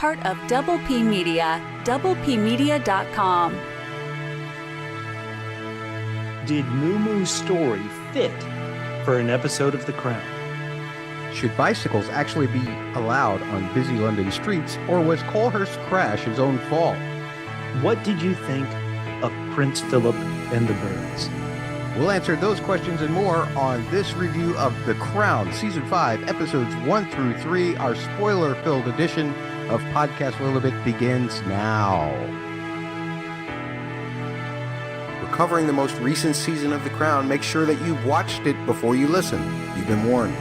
part of Double P Media, doublepmedia.com. Did Moo Moo's story fit for an episode of The Crown? Should bicycles actually be allowed on busy London streets, or was Colehurst's crash his own fault? What did you think of Prince Philip and the birds? We'll answer those questions and more on this review of The Crown, Season 5, Episodes 1 through 3. Our spoiler-filled edition of Podcast Lilibet begins now. We're covering the most recent season of The Crown. Make sure that you've watched it before you listen. You've been warned.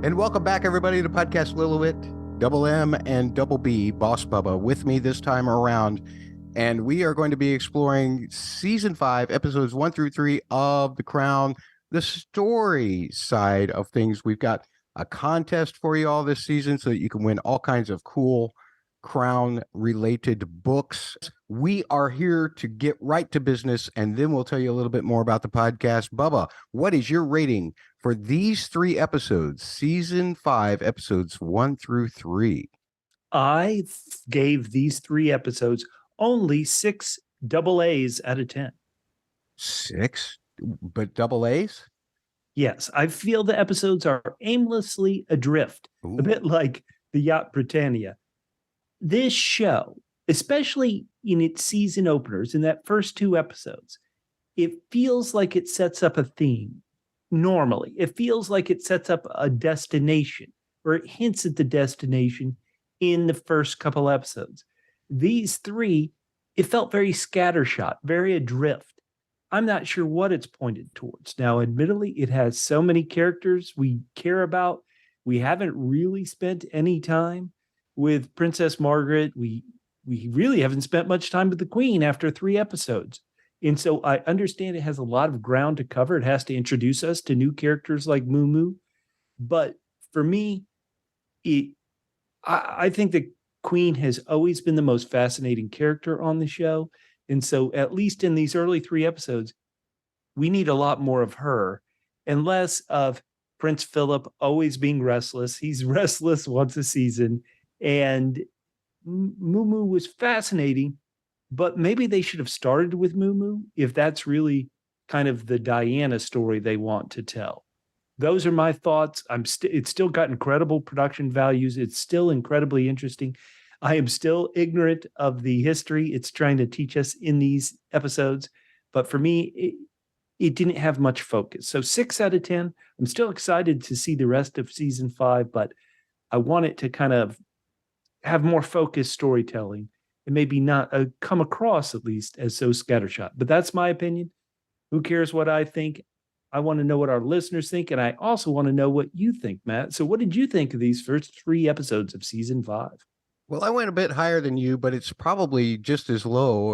And welcome back, everybody, to Podcast Lilibet, Double M and Double B, Boss Bubba, with me this time around. And we are going to be exploring Season 5, Episodes 1 through 3 of The Crown, the story side of things. We've got a contest for you all this season so that you can win all kinds of cool Crown-related books. We are here to get right to business, and then we'll tell you a little bit more about the podcast. Bubba, what is your rating for these 3 episodes, Season 5, Episodes 1 through 3? I gave these 3 episodes only 6 double A's out of 10. 6? But double A's? Yes, I feel the episodes are aimlessly adrift, Ooh. a bit like the Yacht Britannia. This show, especially in its season openers, in that first 2 episodes, it feels like it sets up a theme. Normally, it feels like it sets up a destination, or it hints at the destination in the first couple episodes. These 3, it felt very scattershot, very adrift. I'm not sure what it's pointed towards. Now, admittedly, it has so many characters we care about. We haven't really spent any time with Princess Margaret. We really haven't spent much time with the Queen after 3 episodes. And so I understand it has a lot of ground to cover. It has to introduce us to new characters like Moo Moo. But for me, I think the Queen has always been the most fascinating character on the show. And so at least in these early 3 episodes, we need a lot more of her and less of Prince Philip always being restless. He's restless once a season. And Moo Moo was fascinating, but maybe they should have started with Moo Moo if that's really kind of the Diana story they want to tell. Those are my thoughts. It's still got incredible production values. It's still incredibly interesting. I am still ignorant of the history it's trying to teach us in these episodes, but for me, it didn't have much focus. So 6 out of 10. I'm still excited to see the rest of season 5, but I want it to kind of have more focused storytelling and maybe not come across, at least, as so scattershot. But that's my opinion. Who cares what I think? I want to know what our listeners think, and I also want to know what you think, Matt. So what did you think of these first 3 episodes of season 5? Well, I went a bit higher than you, but it's probably just as low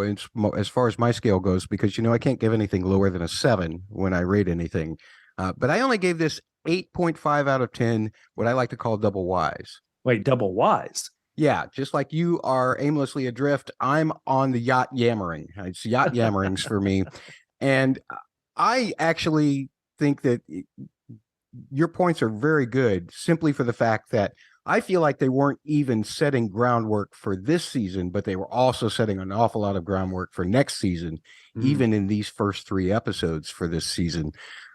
as far as my scale goes, because, I can't give anything lower than a 7 when I rate anything. But I only gave this 8.5 out of 10, what I like to call double Ys. Wait, double Ys? Yeah, just like you are aimlessly adrift, I'm on the yacht yammering. It's yacht yammerings for me. And I actually think that your points are very good, simply for the fact that I feel like they weren't even setting groundwork for this season, but they were also setting an awful lot of groundwork for next season, even in these first 3 episodes for this season.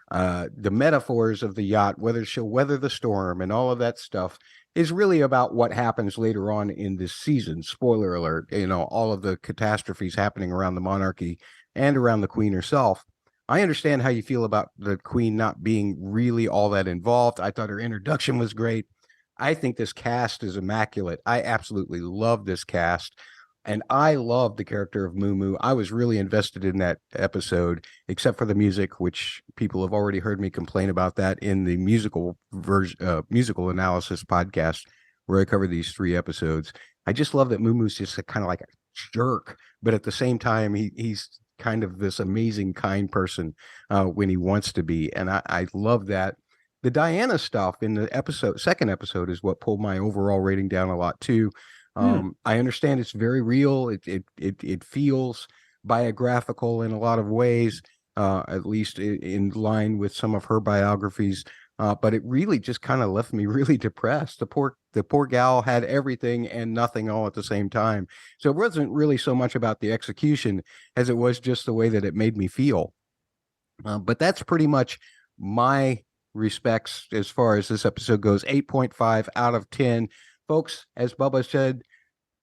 The metaphors of the yacht, whether she'll weather the storm and all of that stuff, is really about what happens later on in this season. Spoiler alert, all of the catastrophes happening around the monarchy and around the Queen herself. I understand how you feel about the Queen not being really all that involved. I thought her introduction was great. I think this cast is immaculate. I absolutely love this cast. And I love the character of Moo Moo. I was really invested in that episode, except for the music, which people have already heard me complain about that in the musical analysis podcast where I cover these 3 episodes. I just love that Moomoo's just kind of like a jerk, but at the same time, he's kind of this amazing, kind person when he wants to be. And I love that. The Diana stuff in the second episode is what pulled my overall rating down a lot too. I understand it's very real. It feels biographical in a lot of ways, at least in line with some of her biographies. But it really just kind of left me really depressed. The poor gal had everything and nothing all at the same time. So it wasn't really so much about the execution as it was just the way that it made me feel. But that's pretty much my respects as far as this episode goes. 8.5 out of 10. Folks, as Bubba said,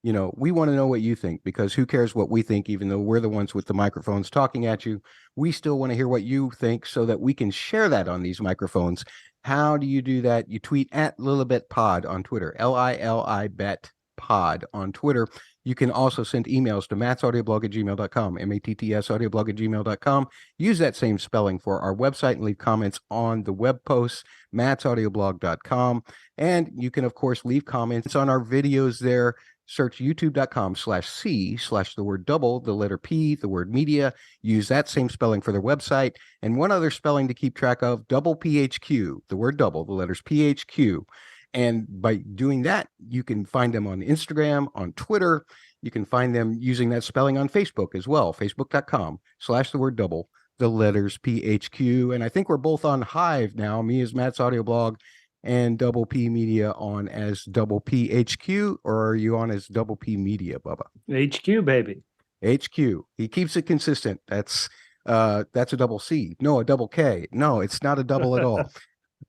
we want to know what you think, because who cares what we think, even though we're the ones with the microphones talking at you. We still want to hear what you think so that we can share that on these microphones. How do you do that? You tweet at Lilibet Pod on Twitter, LILIBet Pod on Twitter. You can also send emails to mattsaudioblog@gmail.com, mattsaudioblog@gmail.com. Use that same spelling for our website and leave comments on the web posts, mattsaudioblog.com. And you can, of course, leave comments on our videos there. Search youtube.com/c/the word double, the letter P, the word media. Use that same spelling for their website. And one other spelling to keep track of, double PHQ, the word double, the letters PHQ. And by doing that, you can find them on Instagram, on Twitter. You can find them using that spelling on Facebook as well, facebook.com/the word double, the letters PHQ. And I think we're both on Hive now. Me as Matt's Audio Blog, and Double P Media on as Double PHQ, or are you on as Double P Media, Bubba? HQ, baby. HQ. He keeps it consistent. That's a double C. No, a double K. No, it's not a double at all.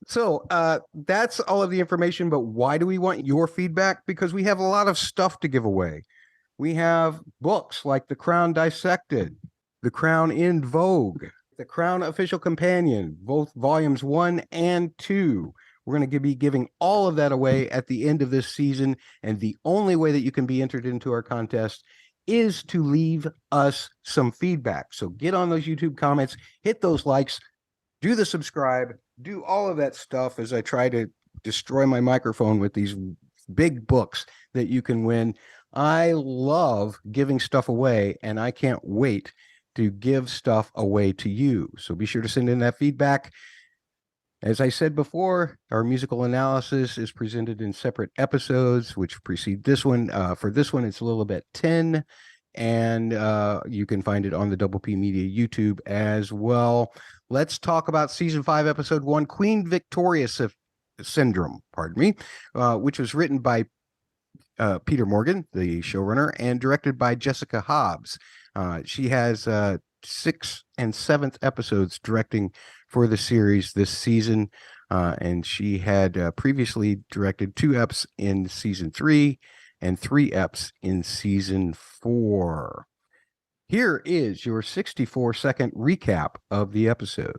So that's all of the information. But why do we want your feedback? Because we have a lot of stuff to give away. We have books like The Crown Dissected, The Crown in Vogue, The Crown Official Companion, both volumes 1 and 2. We're going to be giving all of that away at the end of this season. And the only way that you can be entered into our contest is to leave us some feedback. So get on those YouTube comments, hit those likes, do the subscribe, do all of that stuff as I try to destroy my microphone with these big books that you can win. I love giving stuff away, and I can't wait to give stuff away to you. So be sure to send in that feedback. As I said before, our musical analysis is presented in separate episodes, which precede this one. For this one, it's Lilibet 10, and you can find it on the Double P Media YouTube as well. Let's talk about Season 5, Episode 1, Queen Victoria Syndrome, which was written by Peter Morgan, the showrunner, and directed by Jessica Hobbs. She has 6th and 7th episodes directing for the series this season, and she had previously directed 2 eps in season 3 and 3 eps in season 4. Here is your 64-second recap of the episode.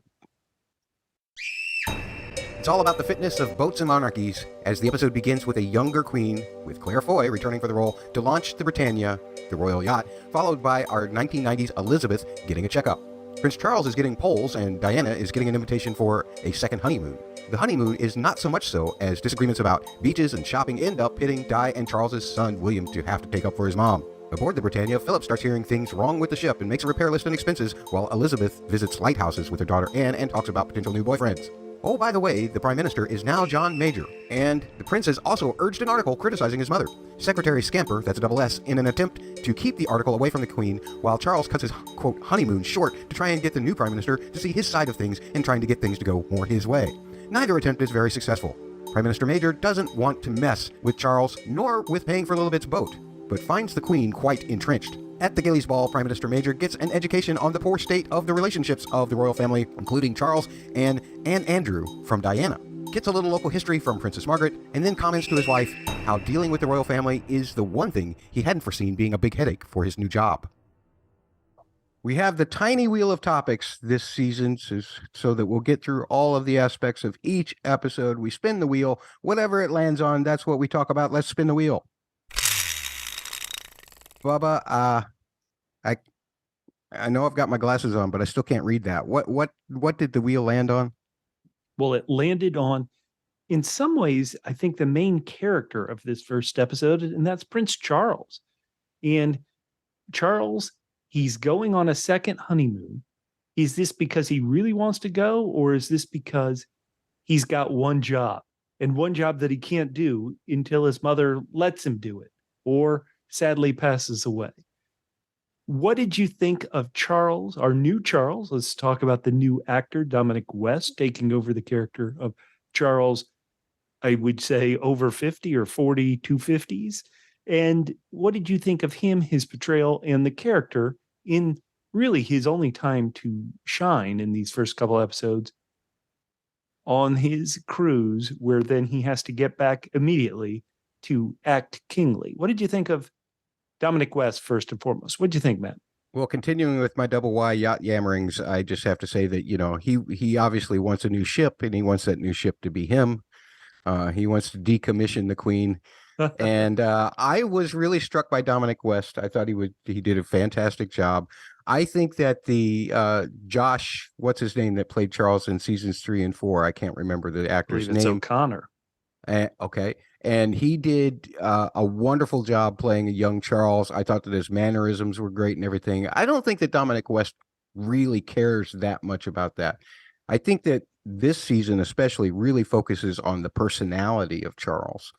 It's all about the fitness of boats and monarchies, as the episode begins with a younger queen, with Claire Foy returning for the role to launch the Britannia, the royal yacht, followed by our 1990s Elizabeth getting a checkup. Prince Charles is getting polls, and Diana is getting an invitation for a second honeymoon. The honeymoon is not so much so as disagreements about beaches and shopping end up pitting Di and Charles's son William to have to take up for his mom. Aboard the Britannia, Philip starts hearing things wrong with the ship and makes a repair list and expenses, while Elizabeth visits lighthouses with her daughter Anne and talks about potential new boyfriends. Oh, by the way, the Prime Minister is now John Major, and the Prince has also urged an article criticizing his mother, Secretary Scamper, that's a double S, in an attempt to keep the article away from the Queen, while Charles cuts his, quote, honeymoon short to try and get the new Prime Minister to see his side of things and trying to get things to go more his way. Neither attempt is very successful. Prime Minister Major doesn't want to mess with Charles, nor with paying for Lilibet's boat, but finds the Queen quite entrenched. At the Gillies Ball, Prime Minister Major gets an education on the poor state of the relationships of the royal family, including Charles and Anne Andrew from Diana. Gets a little local history from Princess Margaret, and then comments to his wife how dealing with the royal family is the one thing he hadn't foreseen being a big headache for his new job. We have the tiny wheel of topics this season so that we'll get through all of the aspects of each episode. We spin the wheel. Whatever it lands on, that's what we talk about. Let's spin the wheel. Bubba, I know I've got my glasses on, but I still can't read that. What did the wheel land on? Well, it landed on in some ways, I think the main character of this first episode, and that's Prince Charles. And Charles, he's going on a second honeymoon. Is this because he really wants to go, or is this because he's got one job and one job that he can't do until his mother lets him do it or sadly passes away? What did you think of Charles, our new Charles? Let's talk about the new actor, Dominic West, taking over the character of Charles, I would say over 50 or 42 50s. And what did you think of him, his portrayal, and the character in really his only time to shine in these first couple episodes on his cruise, where then he has to get back immediately to act kingly? What did you think of Dominic West, first and foremost? What do you think, Matt? Well, continuing with my double Y yacht yammerings, I just have to say that, he obviously wants a new ship, and he wants that new ship to be him. He wants to decommission the Queen. And I was really struck by Dominic West. I thought he did a fantastic job. I think that the Josh, what's his name, that played Charles in seasons 3 and 4, I can't remember the actor's name. O'Connor. Okay. And he did a wonderful job playing a young Charles. I thought that his mannerisms were great and everything. I don't think that Dominic West really cares that much about that. I think that this season especially really focuses on the personality of Charles.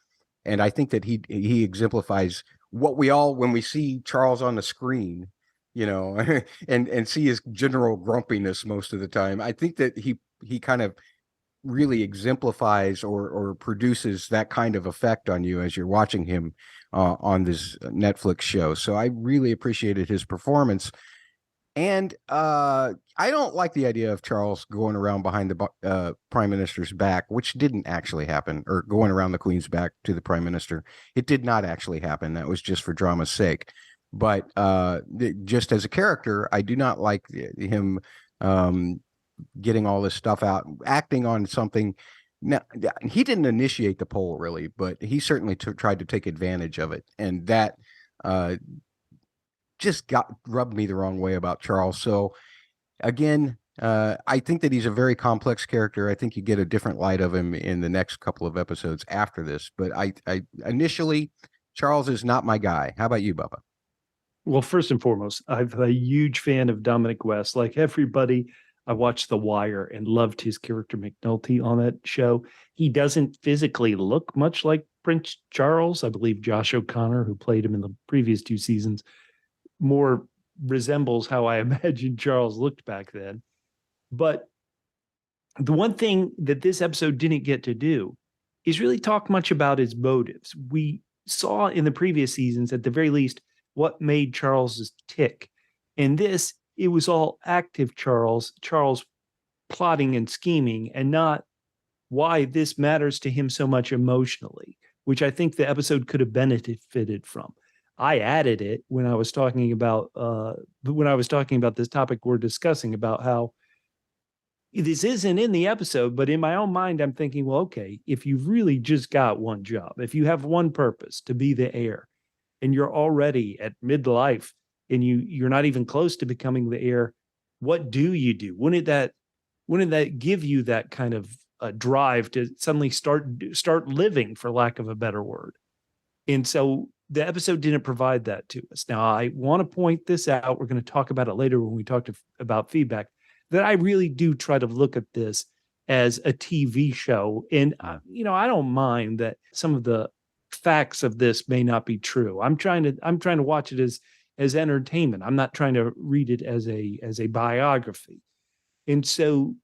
And I think that he exemplifies what we all, when we see Charles on the screen, and see his general grumpiness most of the time. I think that he kind of really exemplifies or produces that kind of effect on you as you're watching him on this Netflix show. So I really appreciated his performance. And I don't like the idea of Charles going around behind the prime minister's back, which didn't actually happen, or going around the Queen's back to the prime minister. It did not actually happen. That was just for drama's sake. But just as a character, I do not like him getting all this stuff out, acting on something. Now, he didn't initiate the poll, really, but he certainly tried to take advantage of it. And that just rubbed me the wrong way about Charles. So again, I think that he's a very complex character. I think you get a different light of him in the next couple of episodes after this. But I initially, Charles is not my guy. How about you, Bubba? Well, first and foremost, I'm a huge fan of Dominic West. Like everybody, I watched The Wire and loved his character McNulty on that show. He doesn't physically look much like Prince Charles. I believe Josh O'Connor, who played him in the previous 2 seasons, more resembles how I imagined Charles looked back then. But the one thing that this episode didn't get to do is really talk much about his motives. We saw in the previous seasons, at the very least, what made Charles tick. In this, it was all active Charles plotting and scheming, and not why this matters to him so much emotionally, which I think the episode could have benefited from. I added it when I was talking about this topic we're discussing, about how this isn't in the episode, but in my own mind, I'm thinking, well, okay, if you've really just got one job, if you have one purpose, to be the heir, and you're already at midlife and you're not even close to becoming the heir, what do you do? Wouldn't that give you that kind of drive to suddenly start living, for lack of a better word? And so the episode didn't provide that to us. Now, I want to point this out. We're going to talk about it later when we talk about feedback, that I really do try to look at this as a TV show. And, I don't mind that some of the facts of this may not be true. I'm trying to watch it as entertainment. I'm not trying to read it as a biography. And so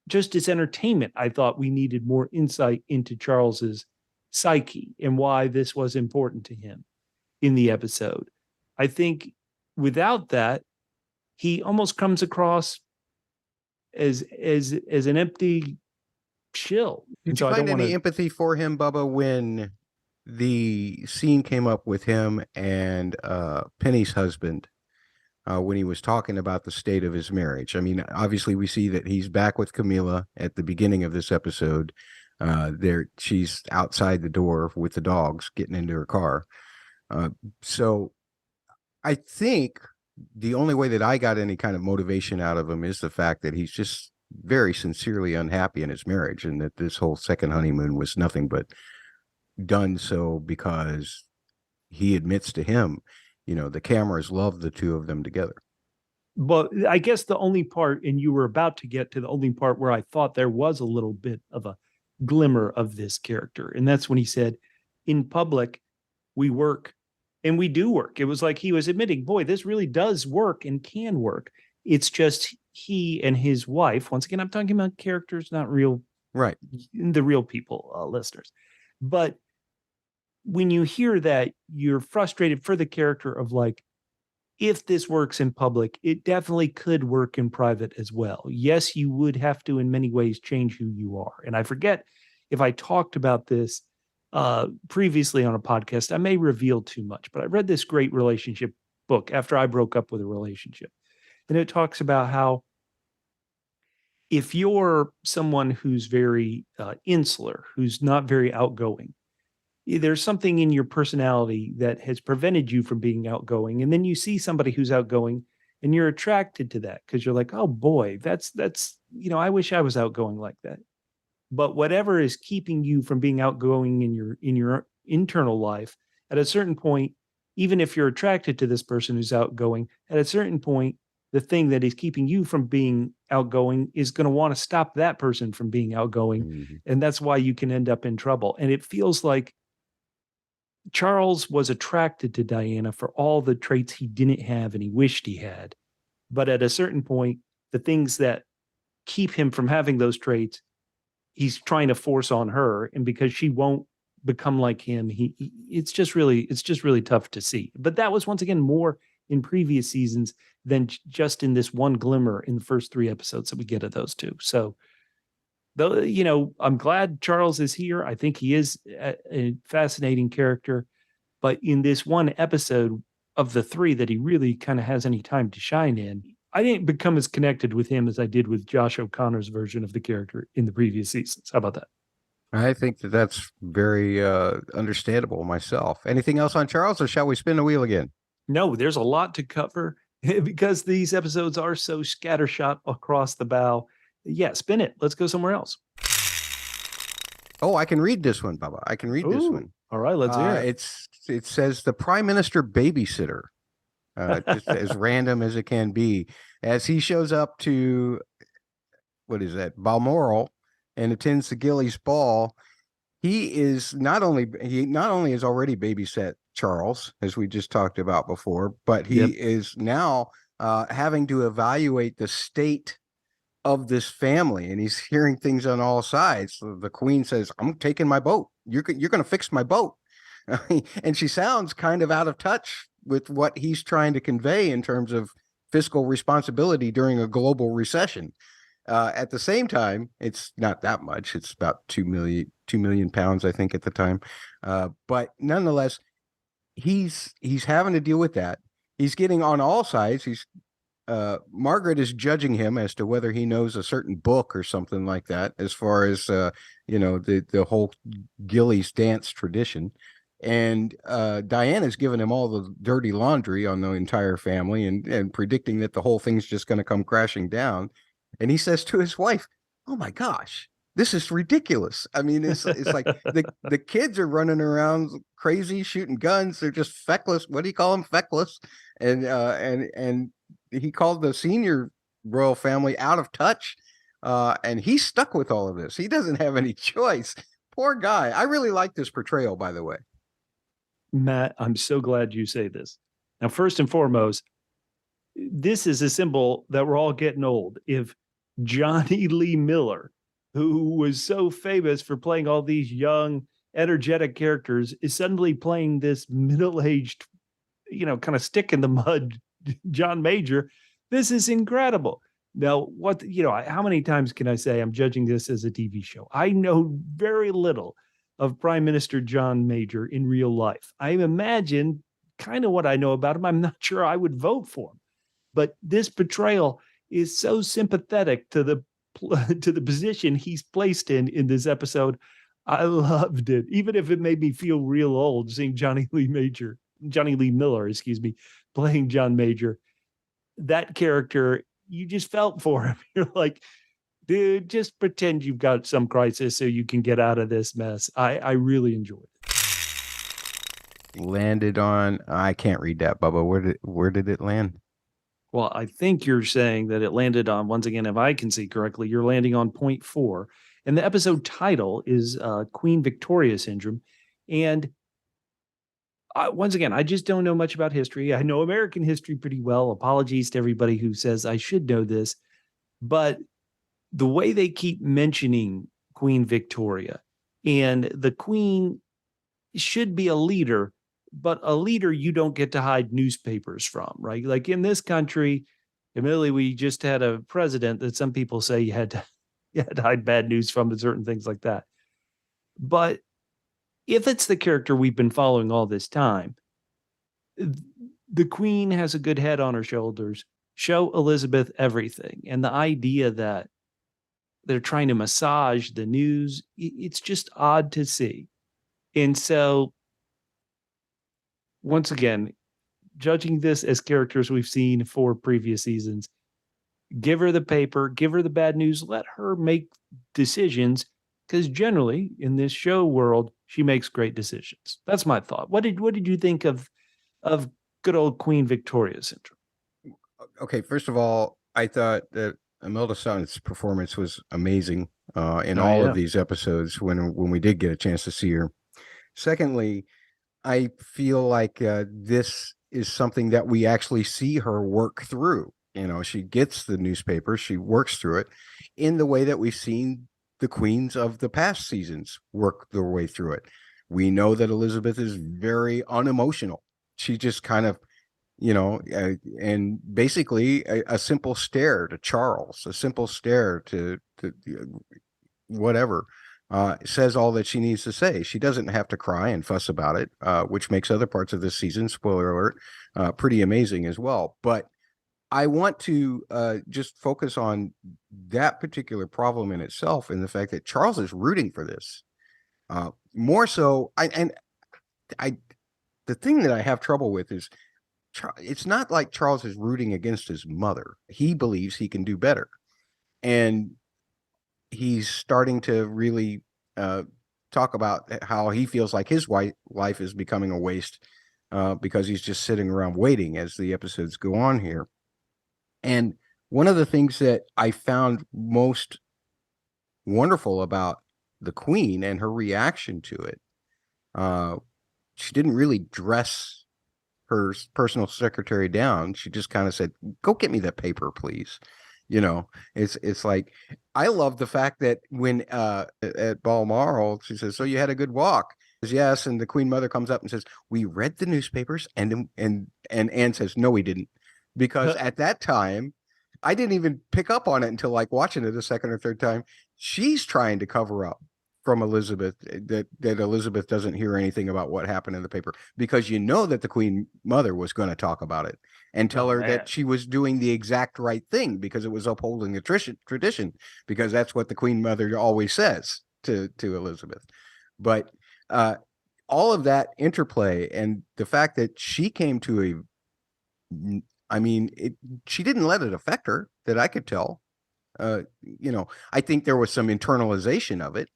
just as entertainment, I thought we needed more insight into Charles's psyche and why this was important to him in the episode. I think without that, he almost comes across as an empty shill. Did you find any empathy for him, Bubba, when the scene came up with him and Penny's husband, when he was talking about the state of his marriage? I mean, obviously we see that he's back with Camilla at the beginning of this episode. She's outside the door with the dogs, getting into her car. So I think the only way that I got any kind of motivation out of him is the fact that he's just very sincerely unhappy in his marriage, and that this whole second honeymoon was nothing but done so because he admits to him, the cameras love the two of them together. But I guess the only part, and you were about to get to the only part where I thought there was a little bit of a glimmer of this character. And that's when he said, in public, we work and we do work. It was like he was admitting, boy, this really does work and can work. It's just he and his wife, once again, I'm talking about characters, not real, Right. the real people, listeners. But when you hear that, you're frustrated for the character of like, if this works in public, it definitely could work in private as well. Yes, you would have to, in many ways, change who you are. And I forget if I talked about this previously on a podcast. I may reveal too much, but I read this great relationship book after I broke up with a relationship. And it talks about how if you're someone who's very insular, who's not very outgoing, there's something in your personality that has prevented you from being outgoing. And then you see somebody who's outgoing and you're attracted to that because you're like, oh boy, that's, I wish I was outgoing like that. But whatever is keeping you from being outgoing in your internal life, at a certain point, even if you're attracted to this person who's outgoing, at a certain point, the thing that is keeping you from being outgoing is going to want to stop that person from being outgoing. Mm-hmm. And that's why you can end up in trouble. And it feels like Charles was attracted to Diana for all the traits he didn't have and he wished he had. But at a certain point, the things that keep him from having those traits, he's trying to force on her. And because she won't become like him, it's just really tough to see. But that was once again more in previous seasons than just in this one glimmer in the first 3 episodes that we get of those two. So though, I'm glad Charles is here. I think he is a fascinating character. But in this one episode of the 3 that he really kind of has any time to shine in, I didn't become as connected with him as I did with Josh O'Connor's version of the character in the previous seasons. How about that? I think that's very understandable myself. Anything else on Charles, or shall we spin the wheel again? No, there's a lot to cover because these episodes are so scattershot across the bow. Yeah, spin it. Let's go somewhere else. Oh, I can read this one, Bubba. I can read this one. All right, let's hear it. It says the Prime Minister Babysitter, just as random as it can be, as he shows up to, what is that, Balmoral, and attends the Gillies ball. He not only has already babysat Charles, as we just talked about before, but he is now having to evaluate the state of this family, and he's hearing things on all sides. So the Queen says, "I'm taking my boat. You're going to fix my boat," and she sounds kind of out of touch with what he's trying to convey in terms of fiscal responsibility during a global recession. At the same time, it's not that much. It's about 2 million pounds, I think, at the time. But nonetheless, he's having to deal with that. He's getting on all sides. Margaret is judging him as to whether he knows a certain book or something like that, as far as the whole Gillies dance tradition. And Diana's giving him all the dirty laundry on the entire family and predicting that the whole thing's just going to come crashing down. And he says to his wife, "Oh my gosh, this is ridiculous." I mean, it's like the kids are running around crazy, shooting guns. They're just feckless. What do you call them? Feckless. And he called the senior royal family out of touch. And he's stuck with all of this. He doesn't have any choice. Poor guy. I really like this portrayal, by the way. Matt, I'm so glad you say this. Now, first and foremost, this is a symbol that we're all getting old. If Johnny Lee Miller, who was so famous for playing all these young, energetic characters, is suddenly playing this middle-aged, kind of stick in the mud John Major, this is incredible. Now, how many times can I say I'm judging this as a TV show? I know very little of Prime Minister John Major in real life. I imagine kind of what I know about him. I'm not sure I would vote for him. But this portrayal is so sympathetic to the position he's placed in this episode. I loved it, even if it made me feel real old seeing Johnny Lee Miller, playing John Major. That character, you just felt for him. You're like, Dude, just pretend you've got some crisis so you can get out of this mess. I really enjoyed it. Landed on, I can't read that, Bubba. Where did it land? Well, I think you're saying that it landed on, once again, if I can see correctly, you're landing on point 4. And the episode title is Queen Victoria Syndrome. And once again, I just don't know much about history. I know American history pretty well. Apologies to everybody who says I should know this. But the way they keep mentioning Queen Victoria, and the Queen should be a leader, but a leader you don't get to hide newspapers from, right? Like in this country, admittedly, we just had a president that some people say you had to hide bad news from, and certain things like that. But if it's the character we've been following all this time, the Queen has a good head on her shoulders. Show Elizabeth everything. And the idea that they're trying to massage the news, it's just odd to see. And so, once again, judging this as characters we've seen for previous seasons, give her the paper, give her the bad news, let her make decisions, because generally in this show world, she makes great decisions. That's my thought. What did you think of good old Queen Victoria Syndrome? Okay, first of all, I thought that Imelda Staunton's performance was amazing in all of these episodes when we did get a chance to see her. Secondly, I feel like this is something that we actually see her work through. You know, she gets the newspaper, she works through it in the way that we've seen the queens of the past seasons work their way through it. We know that Elizabeth is very unemotional. She just kind of, and basically a simple stare to Charles, a simple stare to whatever, says all that she needs to say. She doesn't have to cry and fuss about it, which makes other parts of this season, spoiler alert, pretty amazing as well. But I want to just focus on that particular problem in itself, and the fact that Charles is rooting for this more so. The thing that I have trouble with is it's not like Charles is rooting against his mother. He believes he can do better, and he's starting to really talk about how he feels like his life is becoming a waste because he's just sitting around waiting as the episodes go on here. And one of the things that I found most wonderful about the Queen and her reaction to it, she didn't really dress her personal secretary down. She just kind of said, "Go get me that paper, please." You know, it's like, I love the fact that when at Balmoral, she says, "So you had a good walk?" Says, "Yes." And the Queen Mother comes up and says, "We read the newspapers," and Anne says, "No, we didn't." Because at that time, I didn't even pick up on it until like watching it a second or third time. She's trying to cover up from Elizabeth that Elizabeth doesn't hear anything about what happened in the paper, because you know that the Queen Mother was going to talk about it and tell her that she was doing the exact right thing because it was upholding the tradition, because that's what the Queen Mother always says to Elizabeth. But all of that interplay and the fact that she came to she didn't let it affect her that I could tell. I think there was some internalization of it,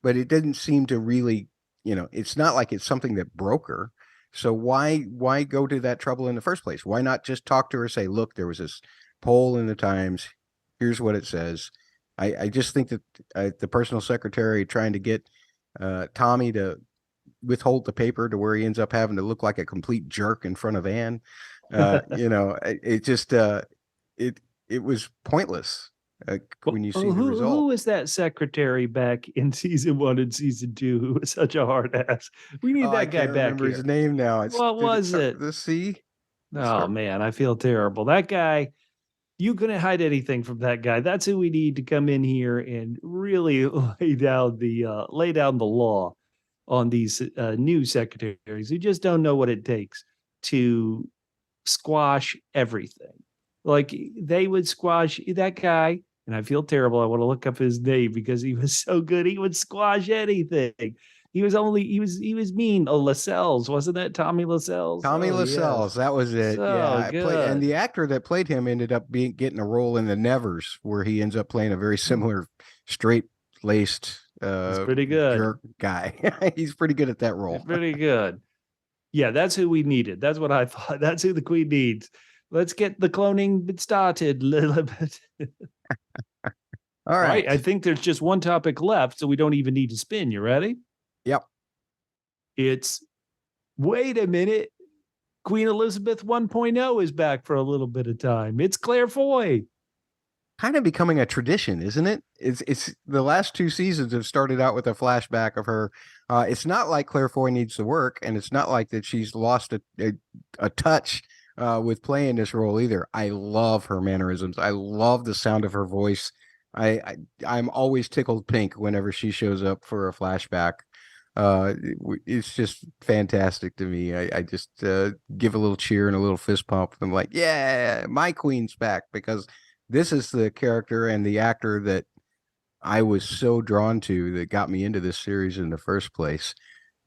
but it didn't seem to really, it's not like it's something that broke her. So why go to that trouble in the first place? Why not just talk to her, say, "Look, there was this poll in the Times. Here's what it says." I just think that the personal secretary trying to get Tommy to withhold the paper to where he ends up having to look like a complete jerk in front of Anne. It just it was pointless when you see the result. Who was that secretary back in season 1 and season 2 who was such a hard ass? We need that guy back remember here. His name now. What was it? The C. Oh man, I feel terrible. That guy, you couldn't hide anything from that guy. That's who we need to come in here and really lay down the law on these new secretaries who just don't know what it takes to squash everything. Like they would squash that guy, and I feel terrible. I want to look up his name because he was so good. He would squash anything. He was mean. Oh, Lascelles, wasn't that Tommy Lascelles? Tommy Lascelles, that was it. So good. And the actor that played him ended up getting a role in The Nevers, where he ends up playing a very similar straight-laced pretty good jerk guy. He's pretty good at that role. It's pretty good. Yeah, that's who we needed. That's what I thought. That's who the Queen needs. Let's get the cloning started, Lilibet. All right. I think there's just one topic left, so we don't even need to spin. You ready? Yep. It's, wait a minute. Queen Elizabeth 1.0 is back for a little bit of time. It's Claire Foy. Kind of becoming a tradition, isn't it? It's the last 2 seasons have started out with a flashback of her. It's not like Claire Foy needs to work, and it's not like that she's lost a touch with playing this role either. I love her mannerisms. I love the sound of her voice. I'm always tickled pink whenever she shows up for a flashback. It's just fantastic to me. I just give a little cheer and a little fist pump. I'm like, yeah, my queen's back, because this is the character and the actor that I was so drawn to that got me into this series in the first place.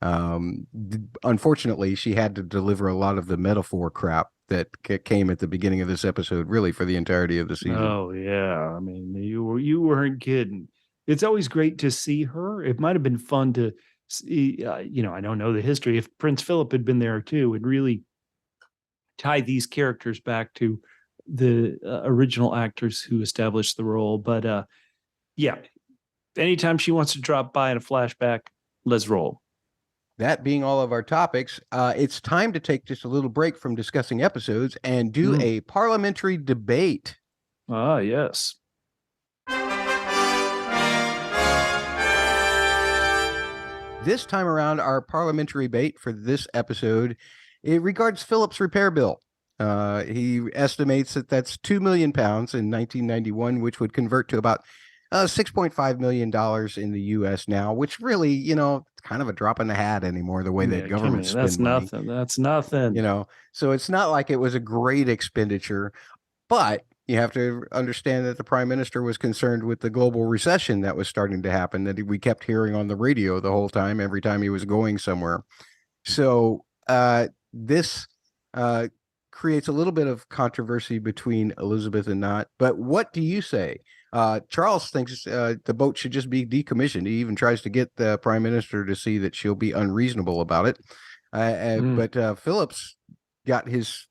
Unfortunately, she had to deliver a lot of the metaphor crap that came at the beginning of this episode, really for the entirety of the season. Oh yeah, I mean, you weren't kidding. It's always great to see her. It might have been fun to see. I don't know the history. If Prince Philip had been there too, and really tie these characters back to the original actors who established the role. But yeah, anytime she wants to drop by in a flashback, let's roll. That being all of our topics, it's time to take just a little break from discussing episodes and do a parliamentary debate. Ah, yes. This time around, our parliamentary debate for this episode, it regards Philip's repair bill. He estimates that that's £2 million in 1991, which would convert to about $6.5 million in the U.S. now, which really, it's kind of a drop in the hat anymore, the way that government spends money. That's nothing. So it's not like it was a great expenditure, but you have to understand that the prime minister was concerned with the global recession that was starting to happen, that we kept hearing on the radio the whole time, every time he was going somewhere. So this creates a little bit of controversy between Elizabeth and not. But what do you say? Charles thinks the boat should just be decommissioned. He even tries to get the prime minister to see that she'll be unreasonable about it. But Philip's got his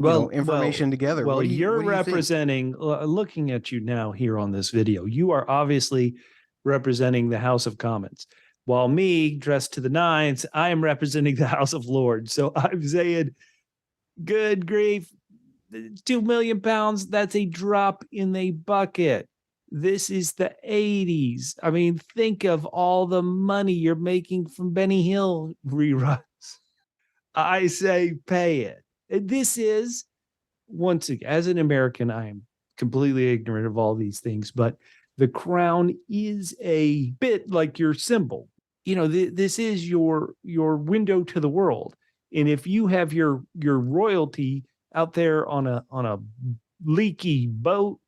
information together. Well, you're representing, looking at you now here on this video, you are obviously representing the House of Commons. While me, dressed to the nines, I am representing the House of Lords. So I'm saying, good grief, £2 million, that's a drop in the bucket. This is the 80s. I mean, think of all the money you're making from Benny Hill reruns. I say pay it. This is, once again, as an American, I am completely ignorant of all these things, but the crown is a bit like your symbol. This is your window to the world. And if you have your royalty out there on a leaky boat,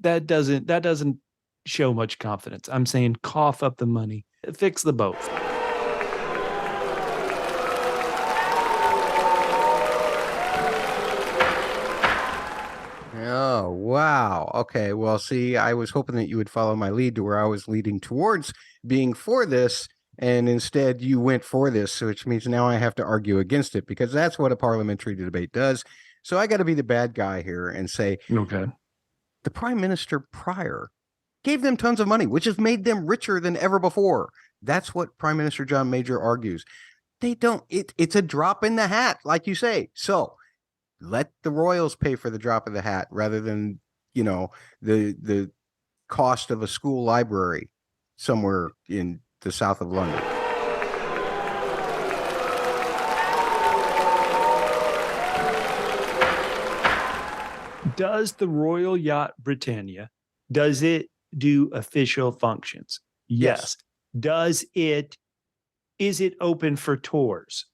that doesn't show much confidence. I'm saying cough up the money, fix the boat. Oh, wow. Okay. Well, see, I was hoping that you would follow my lead to where I was leading towards being for this, and instead you went for this, which means now I have to argue against it, because that's what a parliamentary debate does. So I got to be the bad guy here and say, okay, the prime minister prior gave them tons of money, which has made them richer than ever before. That's what Prime Minister John Major argues. They don't, it's a drop in the hat, like you say. So let the royals pay for the drop of the hat rather than, the cost of a school library somewhere in the south of London. Does the Royal Yacht Britannia, does it do official functions? Yes. Is it open for tours?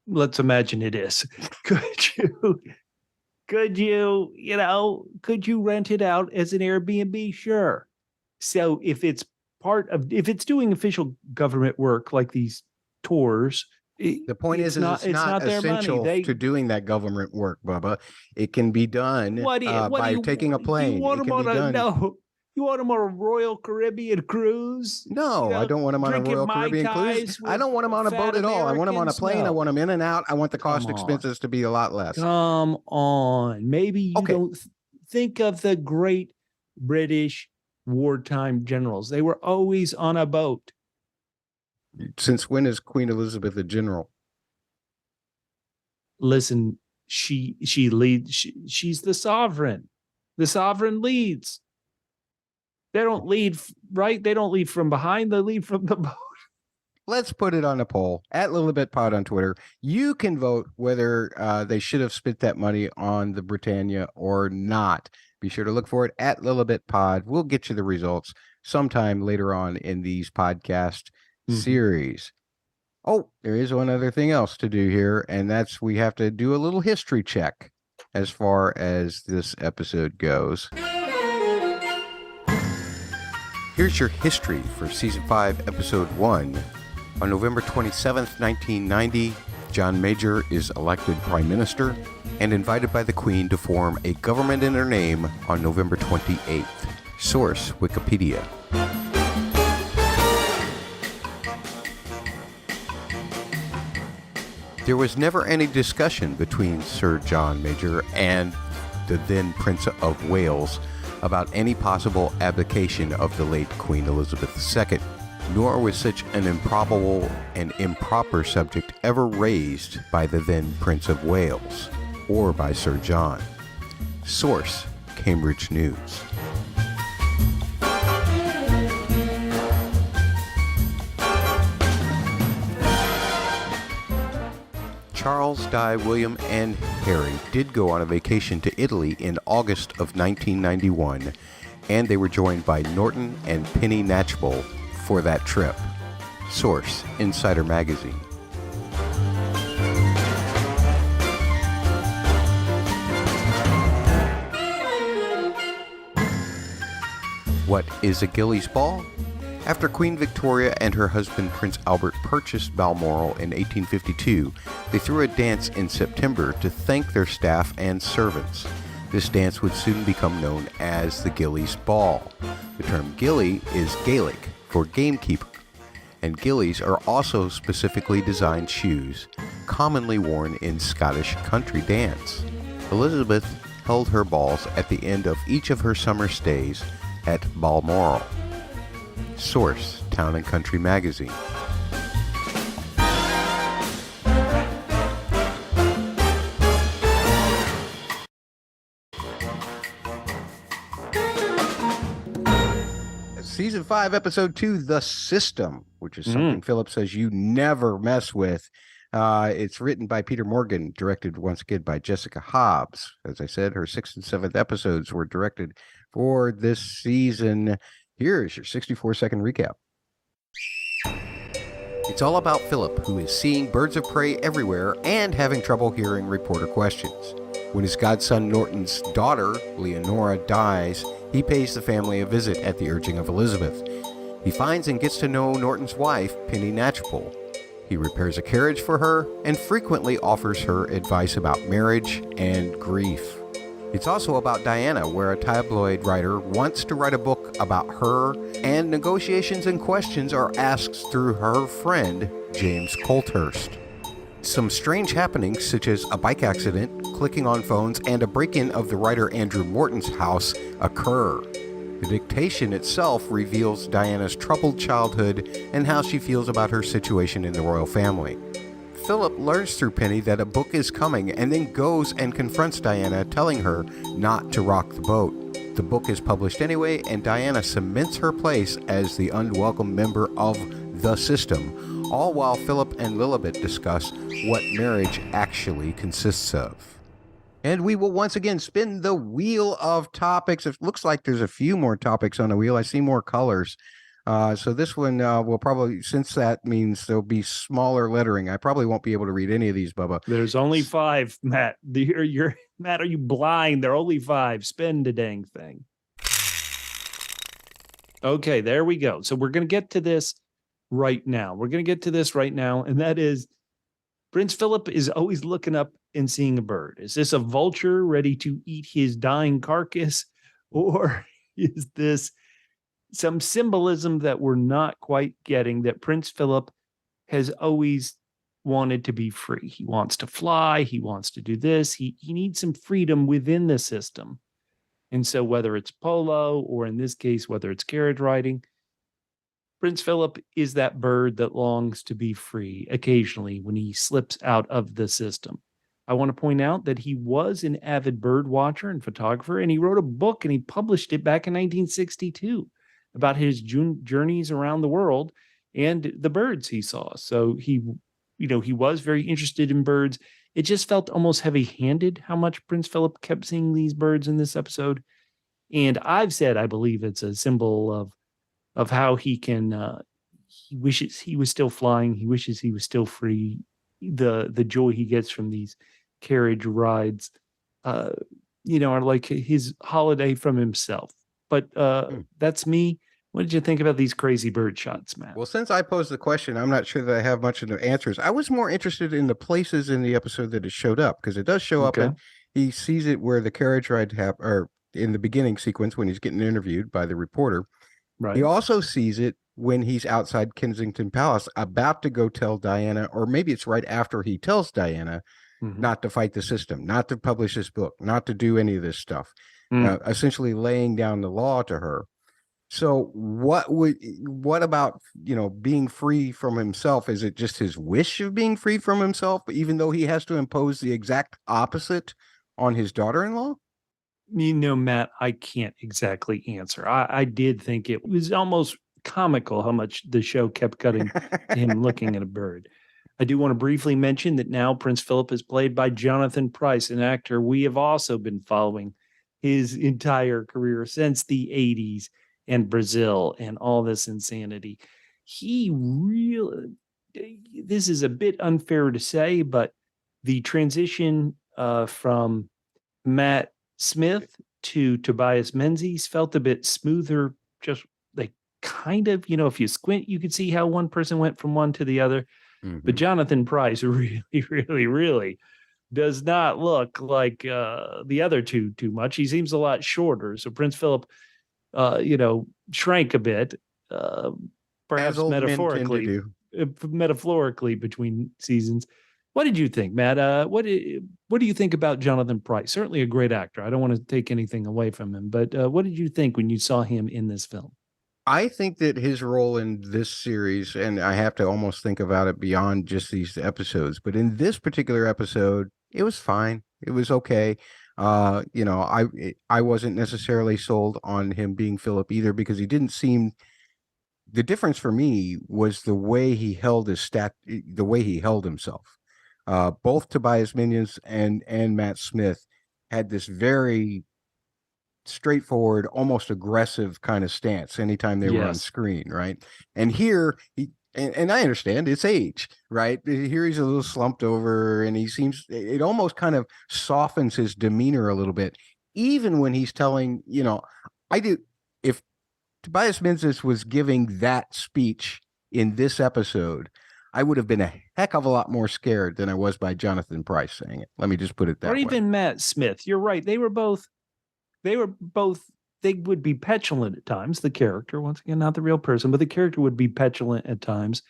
Let's imagine it is. Could you rent it out as an Airbnb? Sure. So if it's part of, if it's doing official government work like these tours, The point is it's not their essential money. to doing that government work, Bubba. It can be done taking a plane. You want it them can be done. No, you want them on a Royal Caribbean cruise? No, I don't want them on a Royal Caribbean cruise. I don't want them on a boat at all. I want them on a plane. No. I want them in and out. I want the cost expenses to be a lot less. Come on. Maybe you don't think of the great British wartime generals. They were always on a boat. Since when is Queen Elizabeth a general? Listen, she leads. She's the sovereign. The sovereign leads. They don't lead, right? They don't lead from behind. They lead from the boat. Let's put it on a poll at Lilibet Pod on Twitter. You can vote whether they should have spent that money on the Britannia or not. Be sure to look for it at Lilibet Pod. We'll get you the results sometime later on in these podcast series. Oh, there is one other thing else to do here, and that's we have to do a little history check as far as this episode goes. Here's your history for Season 5, Episode 1. On November 27th, 1990, John Major is elected Prime Minister and invited by the Queen to form a government in her name on November 28th. Source, Wikipedia. There was never any discussion between Sir John Major and the then Prince of Wales about any possible abdication of the late Queen Elizabeth II, nor was such an improbable and improper subject ever raised by the then Prince of Wales or by Sir John. Source, Cambridge News. Charles, Di, William, and Harry did go on a vacation to Italy in August of 1991, and they were joined by Norton and Penny Natchbull for that trip. Source, Insider Magazine. What is a Gillies Ball? After Queen Victoria and her husband Prince Albert purchased Balmoral in 1852, they threw a dance in September to thank their staff and servants. This dance would soon become known as the Gillies Ball. The term gillie is Gaelic for gamekeeper, and gillies are also specifically designed shoes, commonly worn in Scottish country dance. Elizabeth held her balls at the end of each of her summer stays at Balmoral. Source, Town and Country Magazine. Season 5, Episode 2, The System, which is something Philip says you never mess with. It's written by Peter Morgan, directed once again by Jessica Hobbs. As I said, her 6th and 7th episodes were directed for this season. Here's your 64-second recap. It's all about Philip, who is seeing birds of prey everywhere and having trouble hearing reporter questions. When his godson Norton's daughter, Leonora, dies, he pays the family a visit at the urging of Elizabeth. He finds and gets to know Norton's wife, Penny Natchbull. He repairs a carriage for her and frequently offers her advice about marriage and grief. It's also about Diana, where a tabloid writer wants to write a book about her, and negotiations and questions are asked through her friend, James Colthurst. Some strange happenings, such as a bike accident, clicking on phones, and a break-in of the writer Andrew Morton's house, occur. The dictation itself reveals Diana's troubled childhood and how she feels about her situation in the royal family. Philip learns through Penny that a book is coming and then goes and confronts Diana, telling her not to rock the boat. The book is published anyway, and Diana cements her place as the unwelcome member of the system, all while Philip and Lilibet discuss what marriage actually consists of. And we will once again spin the wheel of topics. It looks like there's a few more topics on the wheel. I see more colors. So this one will probably, since that means there'll be smaller lettering, I probably won't be able to read any of these, Bubba. There's only 5, Matt. Matt, are you blind? There are only 5. Spin the dang thing. Okay, there we go. So we're going to get to this right now. And that is Prince Philip is always looking up and seeing a bird. Is this a vulture ready to eat his dying carcass? Or is this some symbolism that we're not quite getting, that Prince Philip has always wanted to be free? He wants to fly. He wants to do this. He needs some freedom within the system. And so whether it's polo, or in this case, whether it's carriage riding, Prince Philip is that bird that longs to be free occasionally when he slips out of the system. I want to point out that he was an avid bird watcher and photographer, and he wrote a book and he published it back in 1962 about his journeys around the world and the birds he saw. So he was very interested in birds. It just felt almost heavy-handed how much Prince Philip kept seeing these birds in this episode. And I've said I believe it's a symbol of how he can, he wishes he was still flying. He wishes he was still free. The joy he gets from these carriage rides, are like his holiday from himself. But that's me. What did you think about these crazy bird shots, Matt? Well, since I posed the question, I'm not sure that I have much of the answers. I was more interested in the places in the episode that it showed up, because it does show up, and he sees it where the carriage ride or in the beginning sequence when he's getting interviewed by the reporter. Right. He also sees it when he's outside Kensington Palace about to go tell Diana, or maybe it's right after he tells Diana not to fight the system, not to publish this book, not to do any of this stuff, essentially laying down the law to her. So what about, being free from himself? Is it just his wish of being free from himself, even though he has to impose the exact opposite on his daughter-in-law? Matt, I can't exactly answer. I did think it was almost comical how much the show kept cutting him looking at a bird. I do want to briefly mention that now Prince Philip is played by Jonathan Pryce, an actor we have also been following his entire career since the 80s and Brazil and all this insanity. This is a bit unfair to say, but the transition from Matt Smith to Tobias Menzies felt a bit smoother. Just like kind of, if you squint, you could see how one person went from one to the other. But Jonathan Pryce really, really, really does not look like the other two too much. He seems a lot shorter. So Prince Philip, shrank a bit, perhaps metaphorically between seasons. What did you think, Matt? What do you think about Jonathan Pryce? Certainly a great actor. I don't want to take anything away from him, but what did you think when you saw him in this film? I think that his role in this series, and I have to almost think about it beyond just these episodes, but in this particular episode, it was fine. It was okay. I wasn't necessarily sold on him being Philip either, because he didn't seem. The difference for me was the way he held the way he held himself. Both Tobias Menzies and Matt Smith had this very straightforward, almost aggressive kind of stance anytime they were on screen, right? And here, and I understand it's age, right? Here he's a little slumped over, and it almost kind of softens his demeanor a little bit, even when he's telling, if Tobias Menzies was giving that speech in this episode, I would have been a heck of a lot more scared than I was by Jonathan Pryce saying it. Let me just put it that way. Or even Matt Smith. You're right. They would be petulant at times. The character, once again, not the real person, but the character would be petulant at times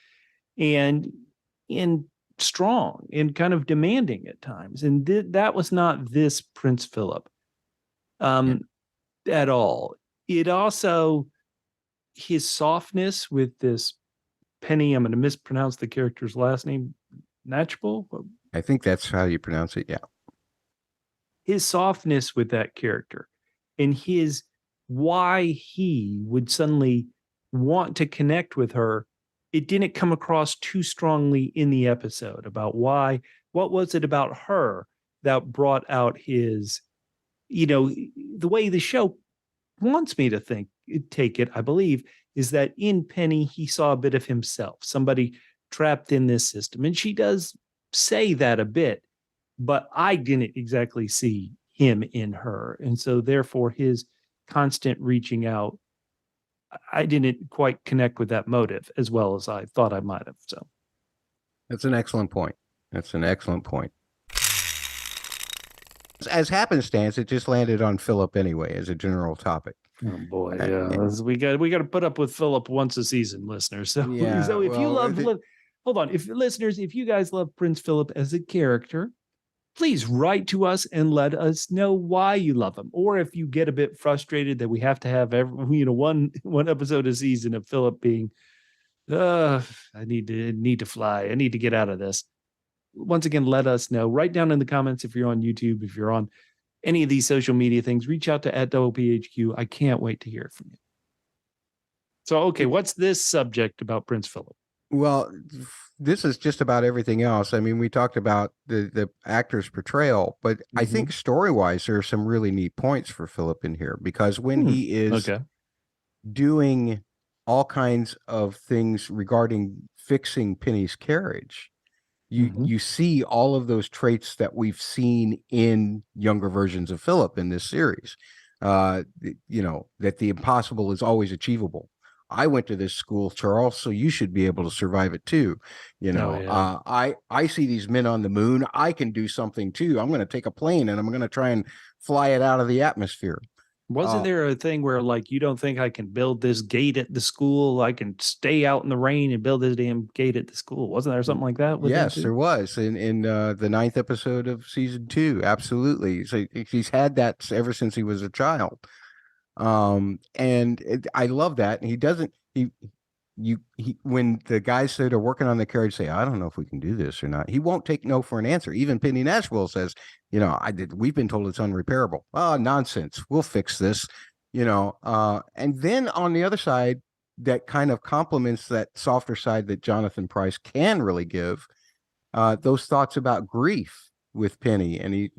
and strong and kind of demanding at times. And that was not this Prince Philip at all. It also, his softness with this Penny, I'm going to mispronounce the character's last name, Natchbull? I think that's how you pronounce it, yeah. His softness with that character and why he would suddenly want to connect with her, it didn't come across too strongly in the episode about why. What was it about her that brought out his, the way the show wants me to take it, I believe, is that in Penny, he saw a bit of himself, somebody trapped in this system. And she does say that a bit, but I didn't exactly see him in her. And so therefore his constant reaching out I didn't quite connect with that motive as well as I thought I might have. So That's an excellent point. That's an excellent point. As happenstance, it just landed on Philip anyway as a general topic. oh boy, yeah, we got to put up with Philip once a season, listeners. So Yeah, so if you well, love, hold on, if listeners, if you guys love Prince Philip as a character, please write to us and let us know why you love him. Or if you get a bit frustrated that we have to have one episode a season of Philip being, I need to fly. I need to get out of this. Once again, let us know. Write down in the comments if you're on YouTube, if you're on any of these social media things, reach out to @PHQ. I can't wait to hear from you. So, okay, what's this subject about Prince Philip? Well, this is just about everything else. I mean, we talked about the actor's portrayal, but I think story-wise, there are some really neat points for Philip in here, because when he is doing all kinds of things regarding fixing Penny's carriage, you see all of those traits that we've seen in younger versions of Philip in this series. That the impossible is always achievable. I went to this school, Charles, so you should be able to survive it too. I see these men on the moon. I can do something too. I'm going to take a plane and I'm going to try and fly it out of the atmosphere. Wasn't there a thing where, like, you don't think I can build this gate at the school? I can stay out in the rain and build this damn gate at the school. Wasn't there something like that? Yes, there was in the 9th episode of season 2. Absolutely. So he's had that ever since he was a child. I love that. And he doesn't, when the guys that are working on the carriage say, I don't know if we can do this or not, he won't take no for an answer. Even Penny Nashville says, we've been told it's unrepairable. Oh, nonsense. We'll fix this, and then on the other side, that kind of complements that softer side that Jonathan Pryce can really give, those thoughts about grief with Penny. And he,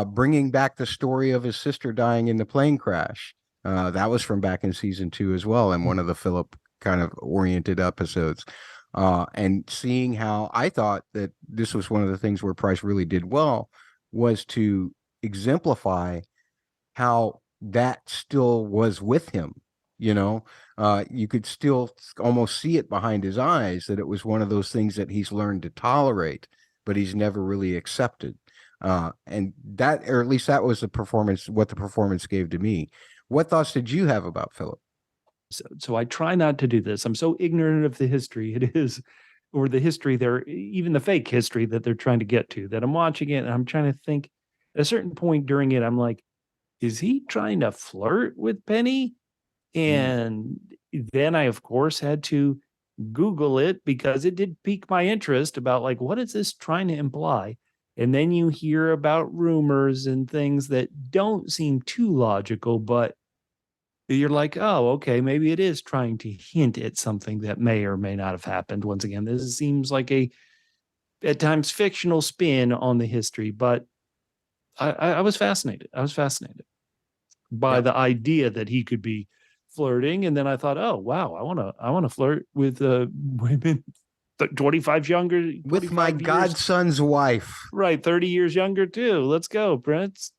bringing back the story of his sister dying in the plane crash. That was from back in season 2 as well, and one of the Philip kind of oriented episodes. And seeing how I thought that this was one of the things where Pryce really did well was to exemplify how that still was with him. You could still almost see it behind his eyes, that it was one of those things that he's learned to tolerate, but he's never really accepted. And that, or at least that was what the performance gave to me. What thoughts did you have about Philip? So I try not to do this. I'm so ignorant of the history it is, or the history there, even the fake history that they're trying to get to, that I'm watching it and I'm trying to think. At a certain point during it, I'm like, is he trying to flirt with Penny? And then I, of course, had to Google it because it did pique my interest about, like, what is this trying to imply? And then you hear about rumors and things that don't seem too logical, but you're like, oh, okay, maybe it is trying to hint at something that may or may not have happened. Once again, this seems like a, at times, fictional spin on the history, but I was fascinated. I was fascinated by the idea that he could be flirting. And then I thought, oh, wow, I want to flirt with women 25 younger. With my godson's wife. Right, 30 years younger too. Let's go, Prince.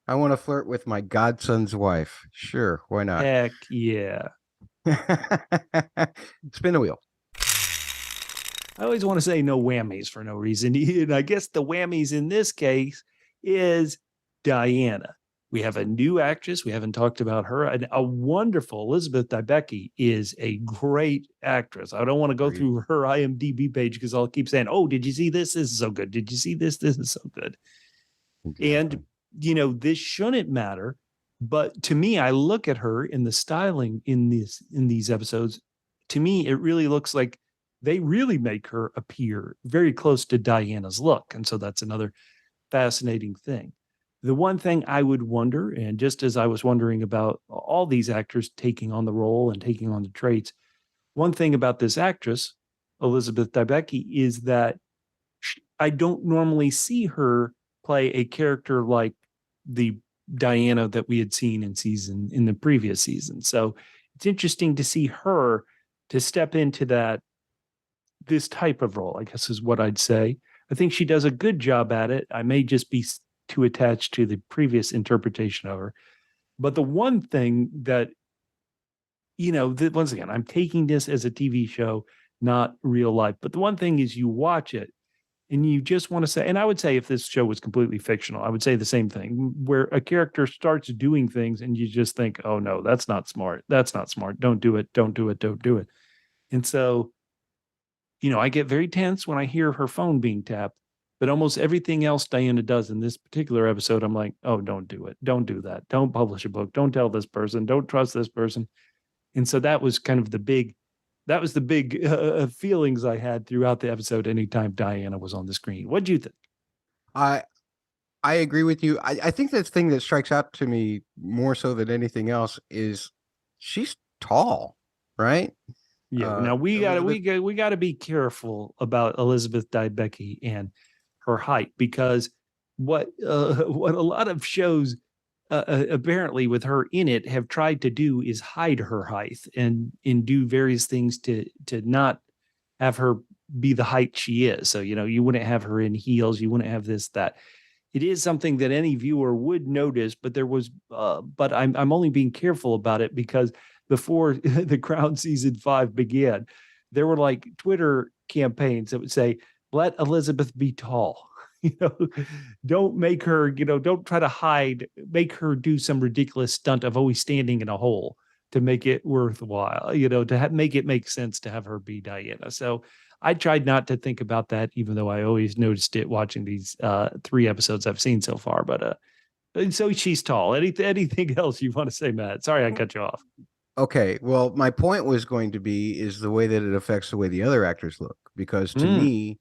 I want to flirt with my godson's wife. Sure, why not? Heck yeah. Spin the wheel. I always want to say no whammies for no reason. And I guess the whammies in this case is Diana. We have a new actress. We haven't talked about her. A wonderful Elizabeth Debicki is a great actress. I don't want to go through her IMDb page because I'll keep saying, oh, did you see this? This is so good. Did you see this? This is so good. Exactly. And, this shouldn't matter. But to me, I look at her in the styling in these episodes. To me, it really looks like they really make her appear very close to Diana's look. And so that's another fascinating thing. The one thing I would wonder, and just as I was wondering about all these actors taking on the role and taking on the traits, one thing about this actress, Elizabeth Debicki, is that I don't normally see her play a character like the Diana that we had seen in the previous season. So it's interesting to see her to step into this type of role, I guess is what I'd say. I think she does a good job at it. I may just be too attached to the previous interpretation of her. But the one thing that once again, I'm taking this as a TV show, not real life. But the one thing is, you watch it and you just want to say, and I would say if this show was completely fictional, I would say the same thing, where a character starts doing things and you just think, oh no, that's not smart. That's not smart. Don't do it. Don't do it. Don't do it. And so, I get very tense when I hear her phone being tapped, but almost everything else Diana does in this particular episode, I'm like, oh, don't do it. Don't do that. Don't publish a book. Don't tell this person. Don't trust this person. And so that was kind of the big feelings I had throughout the episode anytime Diana was on the screen. What do you think? I agree with you. I think the thing that strikes out to me more so than anything else is she's tall, right? Yeah. Now we gotta be careful about Elizabeth Debicki and her height, because what a lot of shows apparently with her in it have tried to do is hide her height and do various things to not have her be the height she is. So, you wouldn't have her in heels. You wouldn't have this, that. It is something that any viewer would notice, but but I'm only being careful about it because before The Crown season 5 began, there were like Twitter campaigns that would say, let Elizabeth be tall. Don't make her, don't try to make her do some ridiculous stunt of always standing in a hole to make it worthwhile, to make it make sense to have her be Diana. So I tried not to think about that, even though I always noticed it watching these 3 episodes I've seen so far. But so she's tall. Anything else you want to say, Matt? Sorry, I cut you off. Okay, well, my point was going to be is the way that it affects the way the other actors look, because to me,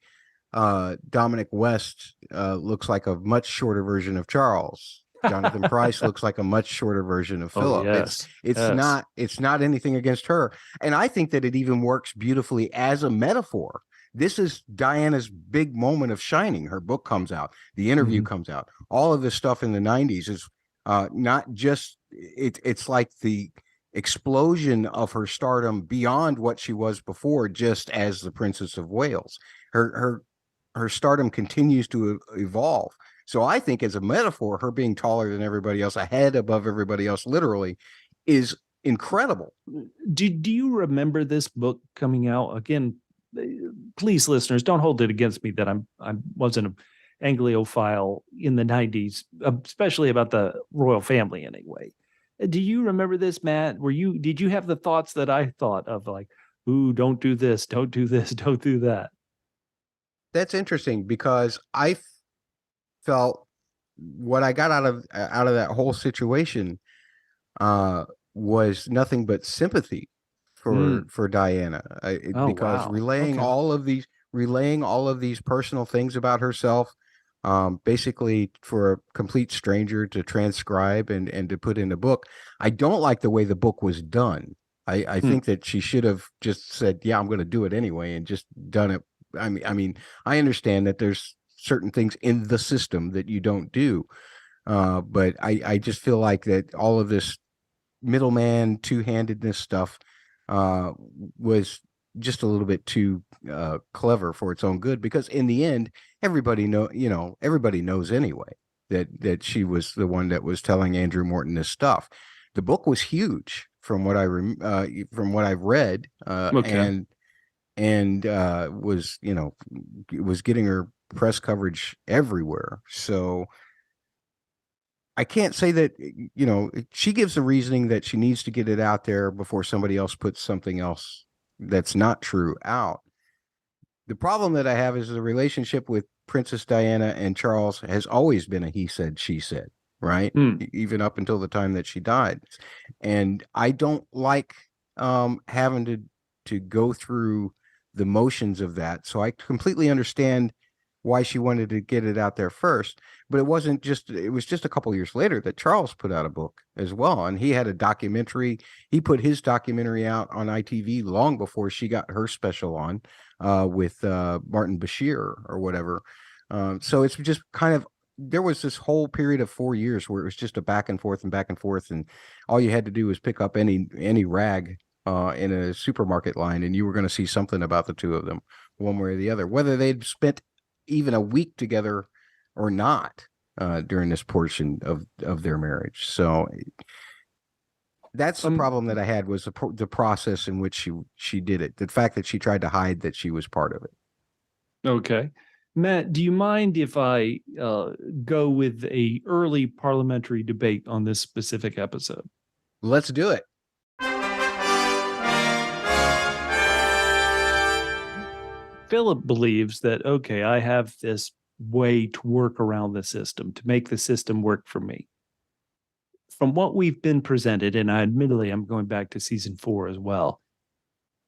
Dominic West looks like a much shorter version of Charles. Jonathan Pryce looks like a much shorter version of Philip. Yes. It's not anything against her, and I think that it even works beautifully as a metaphor. This is Diana's big moment of shining. Her book comes out, the interview comes out, all of this stuff in the 90s is not just it's like the explosion of her stardom beyond what she was before, just as the Princess of Wales. Her stardom continues to evolve. So I think as a metaphor, her being taller than everybody else, a head above everybody else, literally, is incredible. Do you remember this book coming out? Again, please, listeners, don't hold it against me that I wasn't an Anglophile in the 90s, especially about the royal family anyway. Do you remember this, Matt? Did you have the thoughts that I thought of, like, ooh, don't do this, don't do this, don't do that? That's interesting, because I felt what I got out of that whole situation was nothing but sympathy for Diana, because wow. relaying all of these personal things about herself, basically for a complete stranger to transcribe and to put in a book. I don't like the way the book was done. I think that she should have just said, yeah, I'm going to do it anyway, and just done it. I mean, I understand that there's certain things in the system that you don't do. But I just feel like that all of this middleman two-handedness stuff was just a little bit too clever for its own good, because in the end, everybody knows anyway that she was the one that was telling Andrew Morton this stuff. The book was huge from what from what I've read, Okay. and was, it was getting her press coverage everywhere. So I can't say that, she gives the reasoning that she needs to get it out there before somebody else puts something else that's not true out. The problem that I have is the relationship with Princess Diana and Charles has always been a he said, she said, right? Even up until the time that she died. And I don't like having to go through the motions of that. So I completely understand why she wanted to get it out there first, but it was just a couple years later that Charles put out a book as well. And he had a documentary. He put his documentary out on ITV long before she got her special on with Martin Bashir or whatever. So it's just kind of, there was this whole period of 4 years where it was just a back and forth, and all you had to do was pick up any rag in a supermarket line, and you were going to see something about the two of them, one way or the other, whether they'd spent even a week together or not during this portion of their marriage. So That's the problem that I had, was the process in which she did it. The fact that she tried to hide that she was part of it. Okay. Matt, do you mind if I go with a early parliamentary debate on this specific episode? Let's do it. Philip believes that, okay, I have this way to work around the system, to make the system work for me. From what we've been presented, and admittedly, I'm going back to season 4 as well,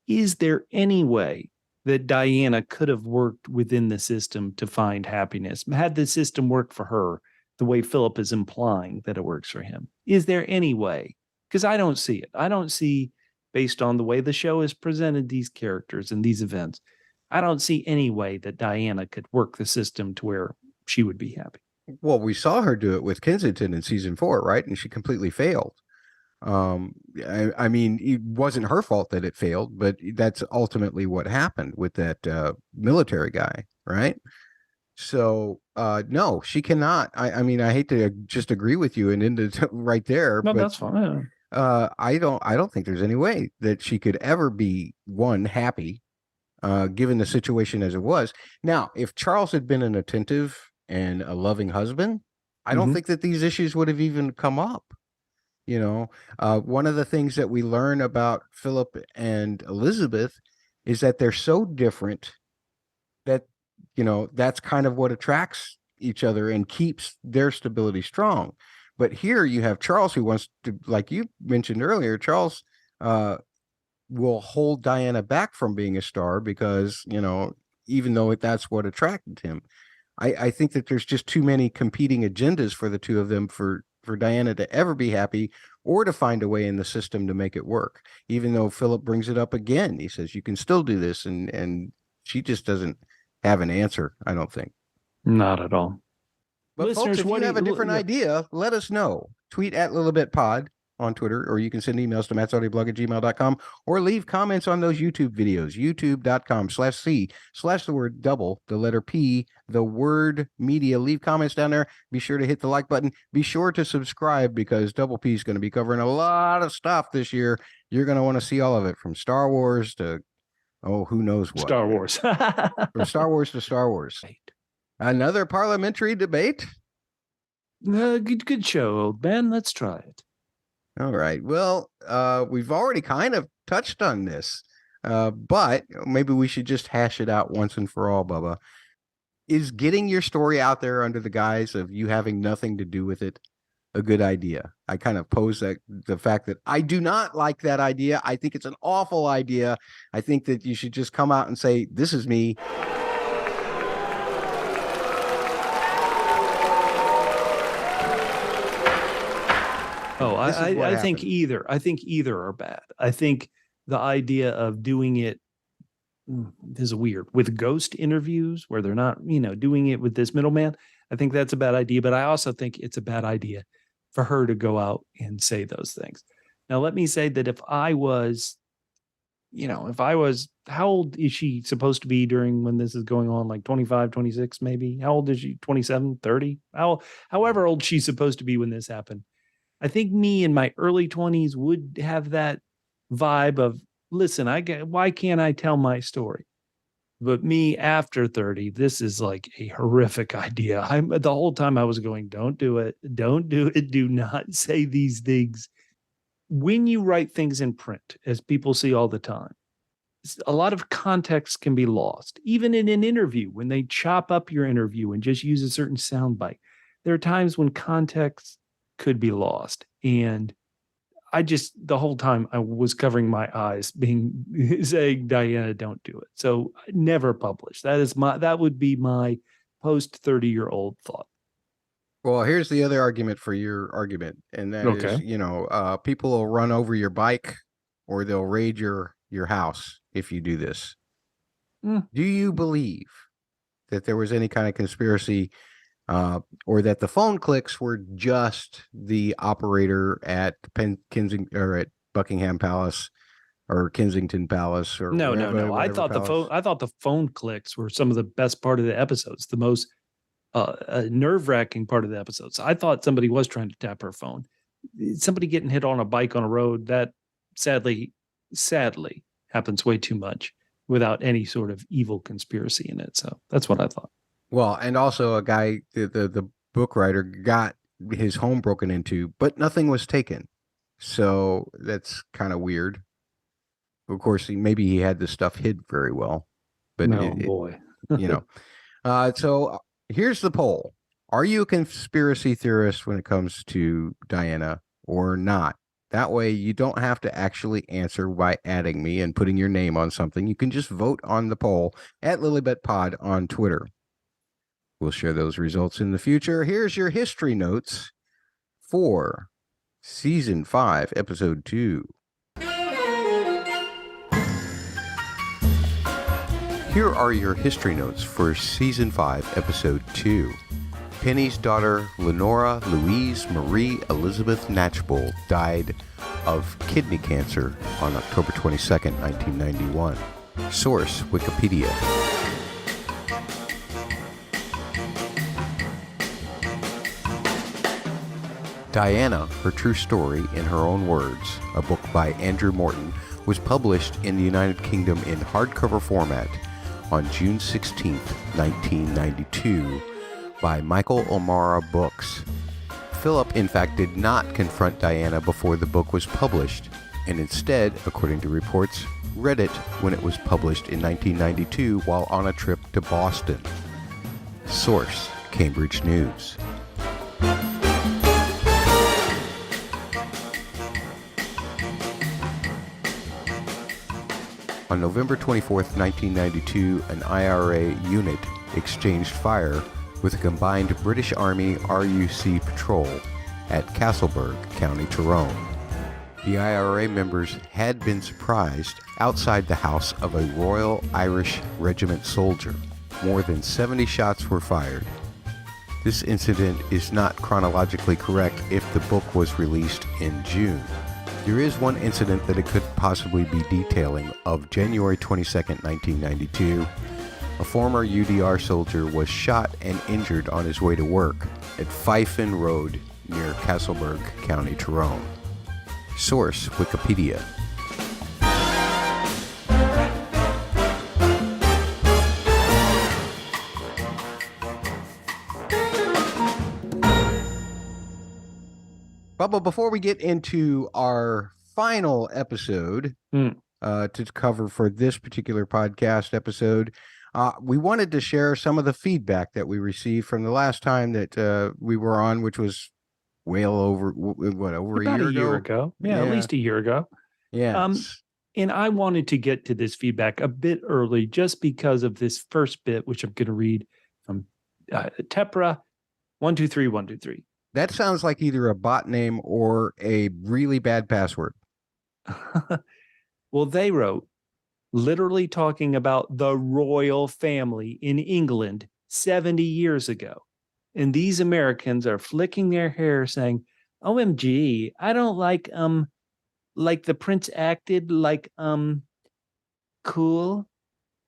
is there any way that Diana could have worked within the system to find happiness? Had the system worked for her the way Philip is implying that it works for him? Is there any way? Because I don't see it. I don't see, based on the way the show has presented these characters and these events, I don't see any way that Diana could work the system to where she would be happy. Well, we saw her do it with Kensington in season 4, right? And she completely failed. I mean, it wasn't her fault that it failed, but that's ultimately what happened with that military guy, right? So no, she cannot. I mean, I hate to just agree with you and end it right there. No, but that's fine. I don't think there's any way that she could ever be happy, given the situation as it was. Now, if Charles had been an attentive and a loving husband, I don't think that these issues would have even come up. You know, one of the things that we learn about Philip and Elizabeth is that they're so different that, you know, that's kind of what attracts each other and keeps their stability strong. But here you have Charles, who wants to, like you mentioned earlier, Charles will hold Diana back from being a star because, you know, even though that's what attracted him. I think that there's just too many competing agendas for the two of them for Diana to ever be happy or to find a way in the system to make it work. Even though Philip brings it up again, he says, you can still do this. And she just doesn't have an answer, I don't think. Not at all. But Listeners, folks, if you have a different idea, let us know. Tweet at LilibetPod on Twitter, or you can send emails to mattsaudiblog@gmail.com, or leave comments on those YouTube videos, youtube.com/C/the-word double, the letter P, the word media. Leave comments down there. Be sure to hit the like button. Be sure to subscribe, because Double P is going to be covering a lot of stuff this year. You're going to want to see all of it, from Star Wars to, who knows what. Star Wars. From Star Wars to Star Wars. Another parliamentary debate. Good show, old man. Let's try it. All right. Well, we've already kind of touched on this, but maybe we should just hash it out once and for all, Bubba. Is getting your story out there under the guise of you having nothing to do with it a good idea? I kind of pose the fact that I do not like that idea. I think it's an awful idea. I think that you should just come out and say, this is me. Oh, I think either. I think either are bad. I think the idea of doing it is weird with ghost interviews where they're not, doing it with this middleman. I think that's a bad idea. But I also think it's a bad idea for her to go out and say those things. Now, let me say that if I was, how old is she supposed to be during when this is going on? Like 25, 26, maybe? How old is she? 27, 30? However old she's supposed to be when this happened. I think me in my early 20s would have that vibe of, listen, why can't I tell my story? But me after 30, this is like a horrific idea. The whole time I was going, don't do it. Don't do it. Do not say these things. When you write things in print, as people see all the time, a lot of context can be lost. Even in an interview, when they chop up your interview and just use a certain soundbite, there are times when context could be lost. And the whole time I was covering my eyes saying, Diana, don't do it. So never publish. That would be my post 30-year-old thought. Well, here's the other argument for your argument. And that is, people will run over your bike or they'll raid your house if you do this. Do you believe that there was any kind of conspiracy, or that the phone clicks were just the operator at Kensington or at Buckingham Palace or Kensington Palace? Or no. I thought the phone clicks were some of the best part of the episodes, the most nerve-wracking part of the episodes. I thought somebody was trying to tap her phone. somebody getting hit on a bike on a road, that sadly happens way too much without any sort of evil conspiracy in it. So that's what I thought. Well, and also a guy, the book writer, got his home broken into, but nothing was taken. So that's kind of weird. Of course, maybe he had this stuff hid very well. But boy. So here's the poll. Are you a conspiracy theorist when it comes to Diana or not? That way you don't have to actually answer by adding me and putting your name on something. You can just vote on the poll at Lilibet Pod on Twitter. We'll share those results in the future. Here's your history notes for Season 5, Episode 2. Here are your history notes for Season 5, Episode 2. Penny's daughter, Lenora Louise Marie Elizabeth Natchbull, died of kidney cancer on October 22nd, 1991. Source, Wikipedia. Diana, Her True Story in Her Own Words, a book by Andrew Morton, was published in the United Kingdom in hardcover format on June 16, 1992, by Michael O'Mara Books. Philip, in fact, did not confront Diana before the book was published, and instead, according to reports, read it when it was published in 1992 while on a trip to Boston. Source, Cambridge News. On November 24, 1992, an IRA unit exchanged fire with a combined British Army RUC patrol at Castleburg, County Tyrone. The IRA members had been surprised outside the house of a Royal Irish Regiment soldier. More than 70 shots were fired. This incident is not chronologically correct if the book was released in June. There is one incident that it could possibly be detailing of January 22nd, 1992. A former UDR soldier was shot and injured on his way to work at Fifen Road near Castleburg, County Tyrone. Source, Wikipedia. Bubba, before we get into our final episode to cover for this particular podcast episode, we wanted to share some of the feedback that we received from the last time that we were on, which was well over, over about a year ago? Yeah, at least a year ago. Yeah. And I wanted to get to this feedback a bit early just because of this first bit, which I'm going to read from Tepra 123123. That sounds like either a bot name or a really bad password. Well, they wrote, literally talking about the royal family in England 70 years ago. And these Americans are flicking their hair saying, OMG, I don't like the prince acted like, cool.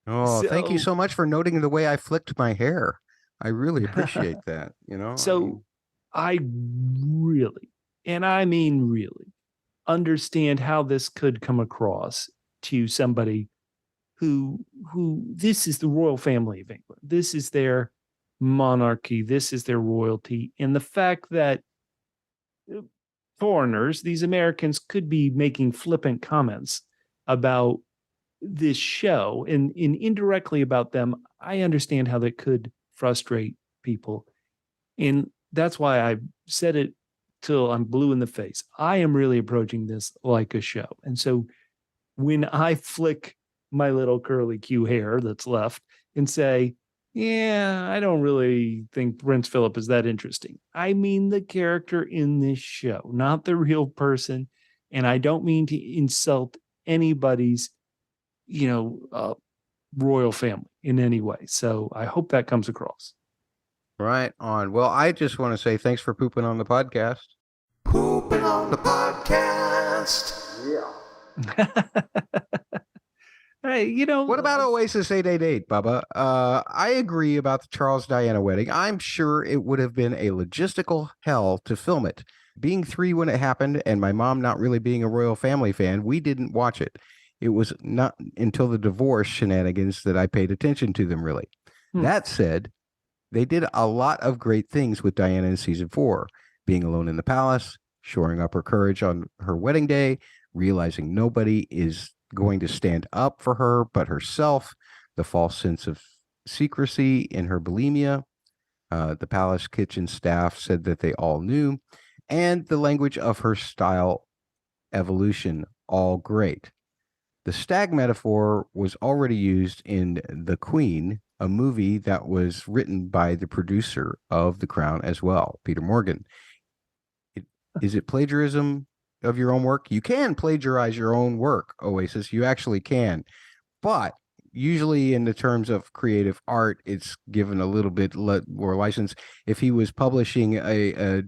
Oh, thank you so much for noting the way I flicked my hair. I really appreciate that, So I really, and I mean really, understand how this could come across to somebody who this is the royal family of England. This is their monarchy. This is their royalty. And the fact that foreigners, these Americans, could be making flippant comments about this show and indirectly about them, I understand how that could frustrate people. And that's why I said it till I'm blue in the face. I am really approaching this like a show. And so when I flick my little curly Q hair that's left and say, yeah, I don't really think Prince Philip is that interesting. I mean the character in this show, not the real person. And I don't mean to insult anybody's, royal family in any way. So I hope that comes across. Right on. Well, I just want to say thanks for pooping on the podcast. Pooping on the podcast. Yeah. Hey, What about Oasis 888, Bubba? I agree about the Charles Diana wedding. I'm sure it would have been a logistical hell to film it, Being 3 when it happened and my mom not really being a royal family fan, we didn't watch it. It was not until the divorce shenanigans that I paid attention to them, really. That said, they did a lot of great things with Diana in season 4, being alone in the palace, shoring up her courage on her wedding day, realizing nobody is going to stand up for her but herself, the false sense of secrecy in her bulimia. The palace kitchen staff said that they all knew, and the language of her style evolution, all great. The stag metaphor was already used in The Queen, a movie that was written by the producer of The Crown as well, Peter Morgan. Is it plagiarism of your own work? You can plagiarize your own work, Oasis. You actually can. But usually in the terms of creative art, it's given a little bit more license. If he was publishing a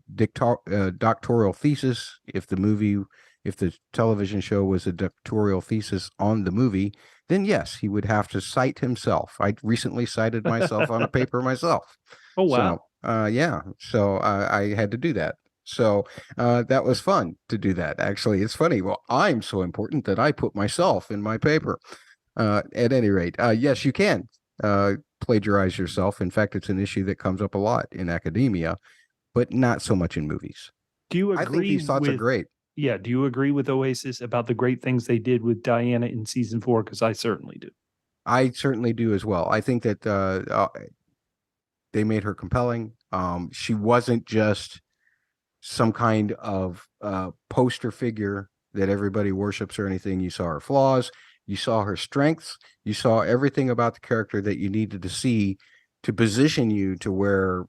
doctoral thesis, if the television show was a doctoral thesis on the movie, then yes, he would have to cite himself. I recently cited myself on a paper myself. Oh, wow. So, yeah. So I had to do that. So that was fun to do that. Actually, it's funny. Well, I'm so important that I put myself in my paper. At any rate, yes, you can plagiarize yourself. In fact, it's an issue that comes up a lot in academia, but not so much in movies. Do you agree? I think these thoughts are great. Yeah. Do you agree with Oasis about the great things they did with Diana in season 4? Because I certainly do. I certainly do as well. I think that they made her compelling. She wasn't just some kind of poster figure that everybody worships or anything. You saw her flaws. You saw her strengths. You saw everything about the character that you needed to see to position you to where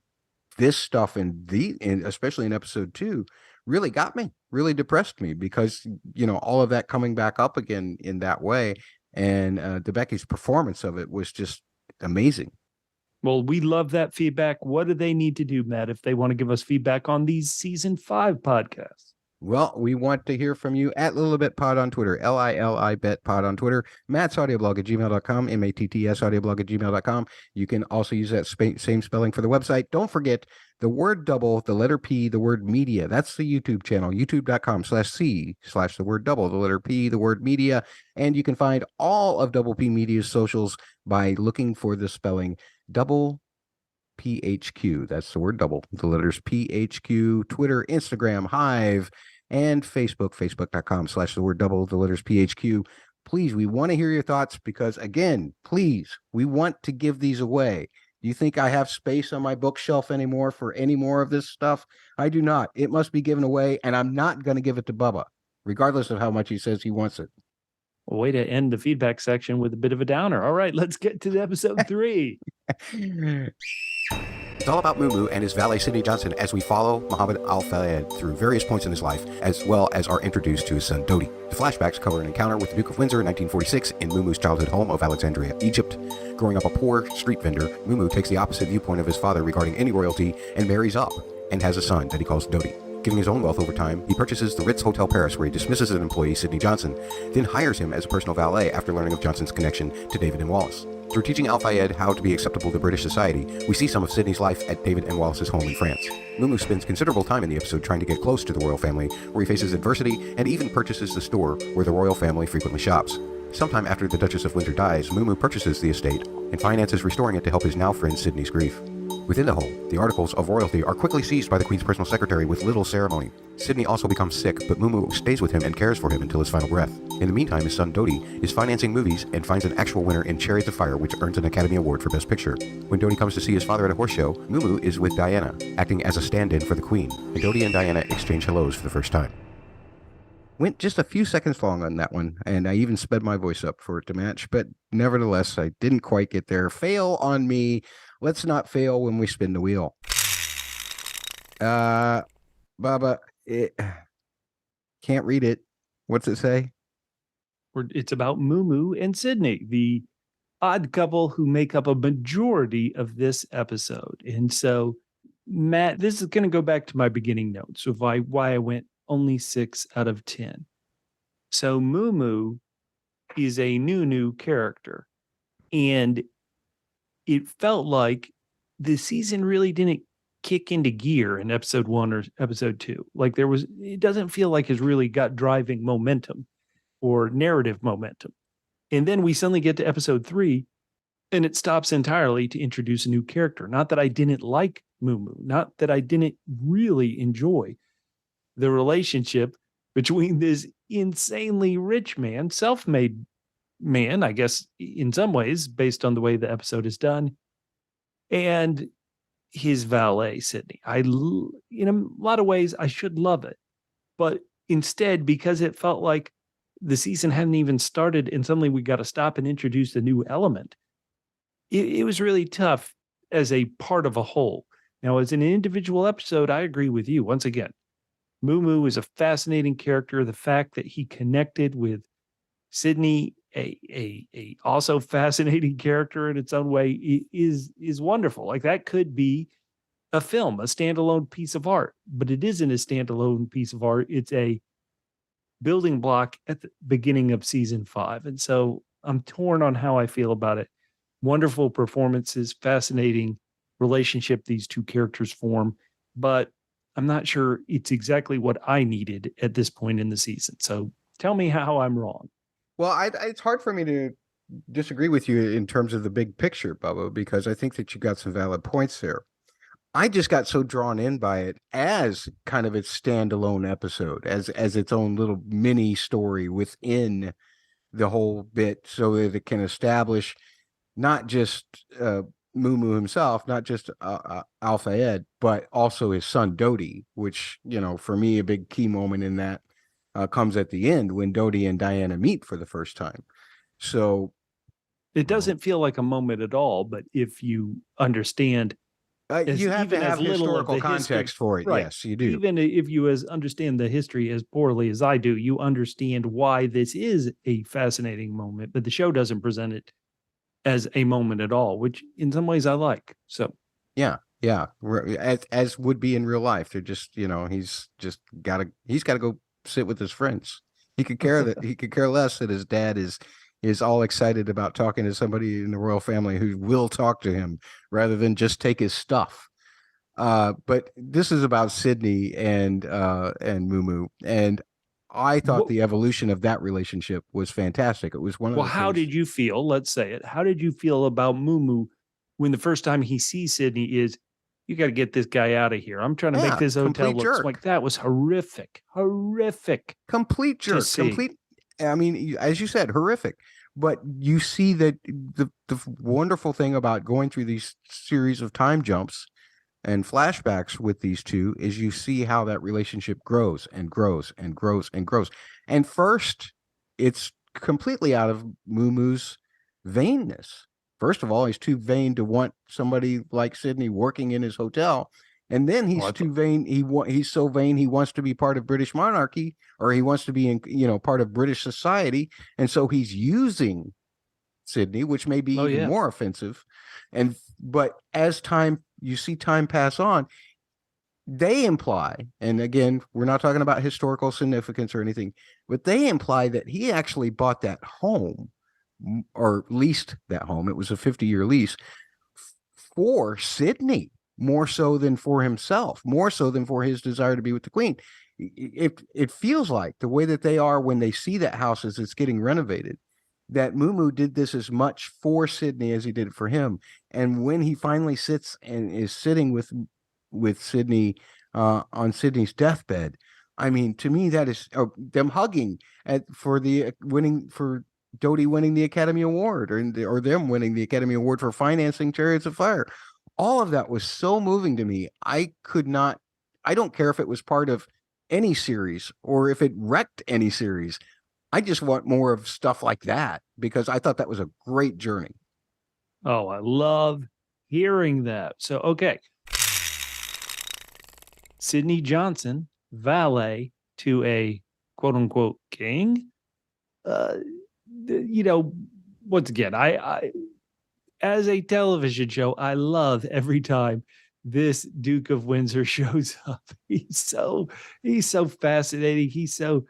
this stuff especially in episode 2 really got me, really depressed me, because all of that coming back up again in that way, and DeBecky's performance of it was just amazing. Well, we love that feedback. What do they need to do, Matt, if they want to give us feedback on these season 5 podcasts? Well, we want to hear from you at Lilibet Pod on Twitter, Lilibet Pod on Twitter, Matt's audioblog at gmail.com, Matts audioblog at gmail.com. You can also use that same spelling for the website. Don't forget the word double, the letter P, the word media. That's the YouTube channel, youtube.com/C/the word double, the letter P, the word media. And you can find all of Double P Media's socials by looking for the spelling double PHQ. That's the word double, the letters PHQ, Twitter, Instagram, Hive, and Facebook, facebook.com/the word double, the letters PHQ. Please, we want to hear your thoughts because, again, please, we want to give these away. Do you think I have space on my bookshelf anymore for any more of this stuff? I do not. It must be given away, and I'm not going to give it to Bubba, regardless of how much he says he wants it. A way to end the feedback section with a bit of a downer. All right, let's get to episode 3. It's all about Moo and his valet Sidney Johnson as we follow Muhammad Al-Fayed through various points in his life, as well as are introduced to his son Dodi. The flashbacks cover an encounter with the Duke of Windsor in 1946 in Mumu's childhood home of Alexandria, Egypt. Growing up a poor street vendor, Mumu takes the opposite viewpoint of his father regarding any royalty and marries up, and has a son that he calls Dodi. Giving his own wealth over time, he purchases the Ritz Hotel Paris, where he dismisses an employee, Sidney Johnson, then hires him as a personal valet after learning of Johnson's connection to David and Wallis. Through teaching Al-Fayed how to be acceptable to British society, we see some of Sidney's life at David and Wallis's home in France. Mumu spends considerable time in the episode trying to get close to the royal family, where he faces adversity and even purchases the store where the royal family frequently shops. Sometime after the Duchess of Windsor dies, Mumu purchases the estate and finances restoring it to help his now friend Sidney's grief. Within the home, the articles of royalty are quickly seized by the Queen's personal secretary with little ceremony. Sidney also becomes sick, but Mumu stays with him and cares for him until his final breath. In the meantime, his son Dodi is financing movies and finds an actual winner in Chariots of Fire, which earns an Academy Award for Best Picture. When Dodi comes to see his father at a horse show, Mumu is with Diana, acting as a stand-in for the Queen, and Dodi and Diana exchange hellos for the first time. Went just a few seconds long on that one, and I even sped my voice up for it to match, but nevertheless, I didn't quite get there. Fail on me. Let's not fail when we spin the wheel. Baba, can't read it. What's it say? It's about Mumu and Sidney, the odd couple who make up a majority of this episode. And so, Matt, this is going to go back to my beginning notes of why I went only 6 out of 10. So Mumu is a new character, and it felt like the season really didn't kick into gear in episode 1 or episode 2. Like it doesn't feel like it's really got driving momentum or narrative momentum. And then we suddenly get to episode 3 and it stops entirely to introduce a new character. Not that I didn't like Moo, not that I didn't really enjoy the relationship between this insanely rich man, self-made man, I guess, in some ways, based on the way the episode is done, and his valet, Sydney. In a lot of ways, I should love it. But instead, because it felt like the season hadn't even started and suddenly we got to stop and introduce a new element, it was really tough as a part of a whole. Now, as an individual episode, I agree with you. Once again, Moo is a fascinating character. The fact that he connected with Sydney, a also fascinating character in its own way, is wonderful. Like that could be a film, a standalone piece of art, but it isn't a standalone piece of art. It's a building block at the beginning of season 5. And so I'm torn on how I feel about it. Wonderful performances, fascinating relationship these two characters form, but I'm not sure it's exactly what I needed at this point in the season. So tell me how I'm wrong. Well, it's hard for me to disagree with you in terms of the big picture, Bubba, because I think that you got some valid points there. I just got so drawn in by it as kind of its standalone episode, as its own little mini story within the whole bit, so that it can establish not just Moo himself, not just Alpha Ed, but also his son Dodi, which, for me, a big key moment in that comes at the end when Dodi and Diana meet for the first time. So it doesn't feel like a moment at all, but if you understand, you have to have historical context for it. Right. Yes, you do. Even if you understand the history as poorly as I do, you understand why this is a fascinating moment, but the show doesn't present it as a moment at all, which in some ways I like. So yeah, as would be in real life. They're just, he's got to go sit with his friends. He could care less that his dad is all excited about talking to somebody in the royal family who will talk to him rather than just take his stuff. But this is about Sydney and Moo, and I thought the evolution of that relationship was fantastic. It was one of the how did you feel? Let's say it. How did you feel about Moo when the first time he sees Sydney is, you got to get this guy out of here. I'm trying to make this hotel look like that was horrific. Complete jerk. I mean, as you said, horrific. But you see that the wonderful thing about going through these series of time jumps and flashbacks with these two is you see how that relationship grows and grows and grows and grows. And first, it's completely out of Moo's vainness. First of all, he's too vain to want somebody like Sydney working in his hotel. And then he's too vain. He's so vain he wants to be part of British monarchy, or he wants to be part of British society. And so he's using Sydney, which may be even more offensive. But as you see time pass on, they imply, and again, we're not talking about historical significance or anything, but they imply that he actually bought that home, or leased that home. It was a 50-year lease for Sydney, more so than for himself, more so than for his desire to be with the Queen. It feels like the way that they are when they see that house as it's getting renovated, that Moo did this as much for Sydney as he did it for him. And when he finally sits and is sitting with Sydney on Sydney's deathbed, I mean, to me, that is them hugging for Dodi winning the Academy Award, or them winning the Academy Award for financing Chariots of Fire. All of that was so moving to me. I don't care if it was part of any series or if it wrecked any series. I just want more of stuff like that, because I thought that was a great journey. Oh, I love hearing that. So, okay. Sydney Johnson, valet to a quote unquote king. Once again, I as a television show, I love every time this Duke of Windsor shows up. He's so fascinating. He's so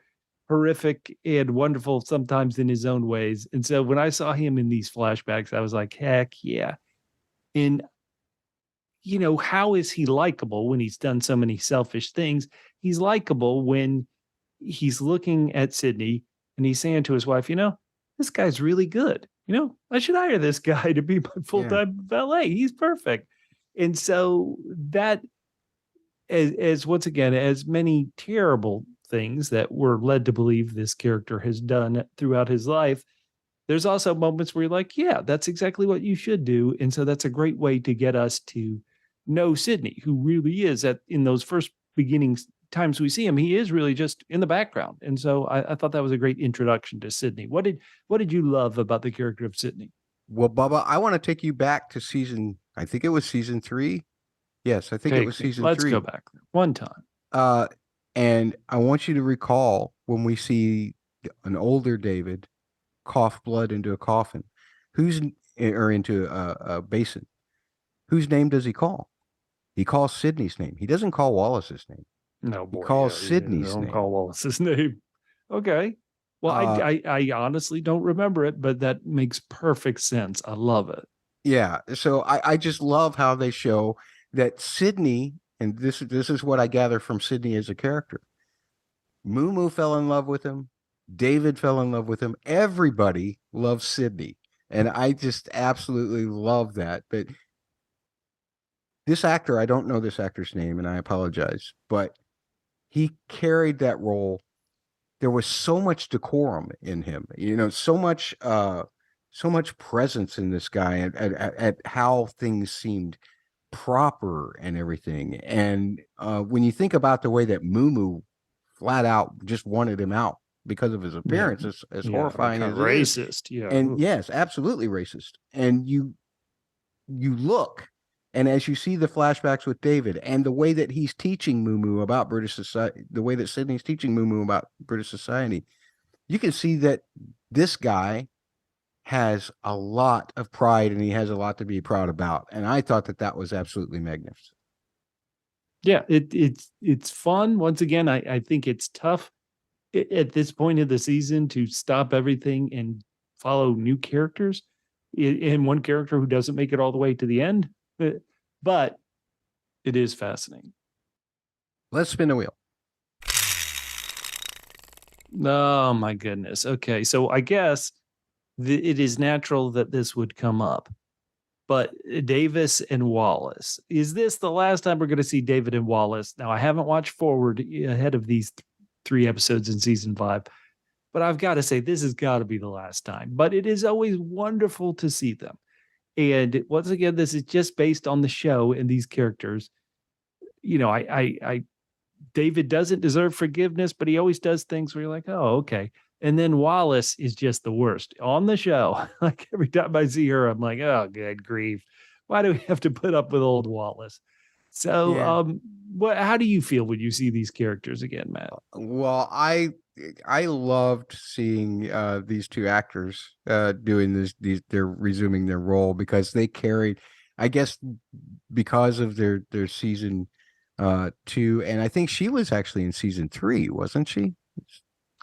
horrific and wonderful sometimes in his own ways. And so when I saw him in these flashbacks, I was like, heck yeah. And how is he likable when he's done so many selfish things? He's likable when he's looking at Sydney and he's saying to his wife, this guy's really good. I should hire this guy to be my full-time valet. He's perfect. And so that, as once again, as many terrible things that we're led to believe this character has done throughout his life, there's also moments where you're like, yeah, that's exactly what you should do. And so that's a great way to get us to know Sydney, who really is in those first beginning times we see him, he is really just in the background. And so I thought that was a great introduction to Sydney. What did you love about the character of Sydney? Well, Bubba, I want to take you back to I think it was season 3. Yes, I think it was season 3. Let's go back there one time. And I want you to recall when we see an older David cough blood into a coffin, or into a basin. Whose name does he call? He calls Sydney's name. He doesn't call Wallis's name. No, boy. He calls Sydney's name. Don't call Wallis's name. Okay. Well, I honestly don't remember it, but that makes perfect sense. I love it. Yeah. So I just love how they show that Sydney, and this is what I gather from Sydney as a character. Moo fell in love with him. David fell in love with him. Everybody loves Sydney. And I just absolutely love that. But this actor, I don't know this actor's name, and I apologize, but he carried that role. There was so much decorum in him, so much presence in this guy at how things seemed proper and everything. And when you think about the way that Moo flat out just wanted him out because of his appearance, as horrifying as racist, and yes, absolutely racist. And you look, and as you see the flashbacks with David and the way that he's teaching Moo about British society, the way that Sydney's teaching Moo about British society, you can see that this guy has a lot of pride and he has a lot to be proud about. And I thought that was absolutely magnificent. Yeah, it's fun. Once again, I think it's tough at this point of the season to stop everything and follow new characters in one character who doesn't make it all the way to the end. But it is fascinating. Let's spin the wheel. Oh my goodness. Okay, so I guess it is natural that this would come up. But Davis and Wallis, is this the last time we're going to see David and Wallis? Now, I haven't watched forward ahead of these 3 episodes in season 5, but I've got to say this has got to be the last time. But it is always wonderful to see them. And once again, this is just based on the show and these characters. David doesn't deserve forgiveness, but he always does things where you're like, oh, okay. And then Wallis is just the worst on the show. Like every time I see her, I'm like, oh, good grief. Why do we have to put up with old Wallis? So how do you feel when you see these characters again, Matt? Well, I loved seeing these 2 actors doing this. They're resuming their role because they carried, I guess, because of their season 2, and I think she was actually in season 3, wasn't she?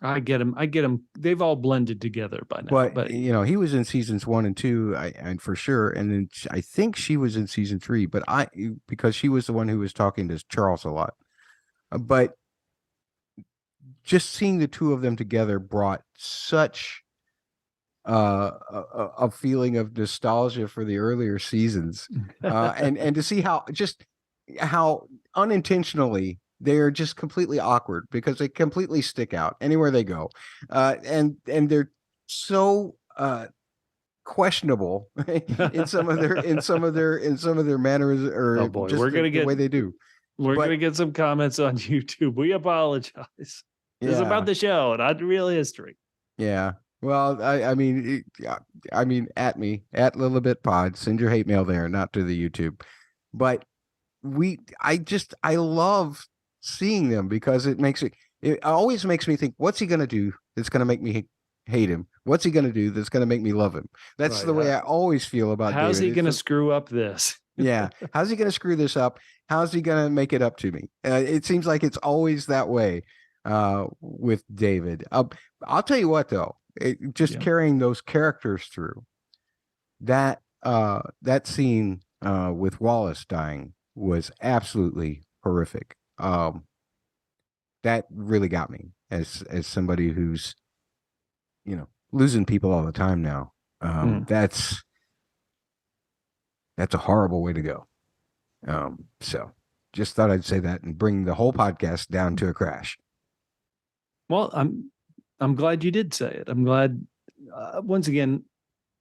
I get them. They've all blended together by now. But he was in seasons 1 and 2, and for sure. And then I think she was in season 3, but because she was the one who was talking to Charles a lot. But just seeing the 2 of them together brought such a feeling of nostalgia for the earlier seasons, and to see how unintentionally they are just completely awkward because they completely stick out anywhere they go, and they're so questionable in some of their manners, or just the way they do. We're gonna get some comments on YouTube. We apologize. It's about the show, not the real history. Yeah. Well, I mean, at me at Lilibet Pod. Send your hate mail there, not to the YouTube. But I love seeing them because it always makes me think, what's he going to do that's going to make me hate him? What's he going to do that's going to make me love him? That's the way I always feel about How's David. He going to screw up this? Yeah. How's he going to screw this up? How's he going to make it up to me? It seems like it's always that way with David. I'll tell you what, though, carrying those characters through that scene with Wallis dying was absolutely horrific. That really got me as somebody who's, losing people all the time now. That's a horrible way to go. So just thought I'd say that and bring the whole podcast down to a crash. Well, I'm glad you did say it. I'm glad. Once again,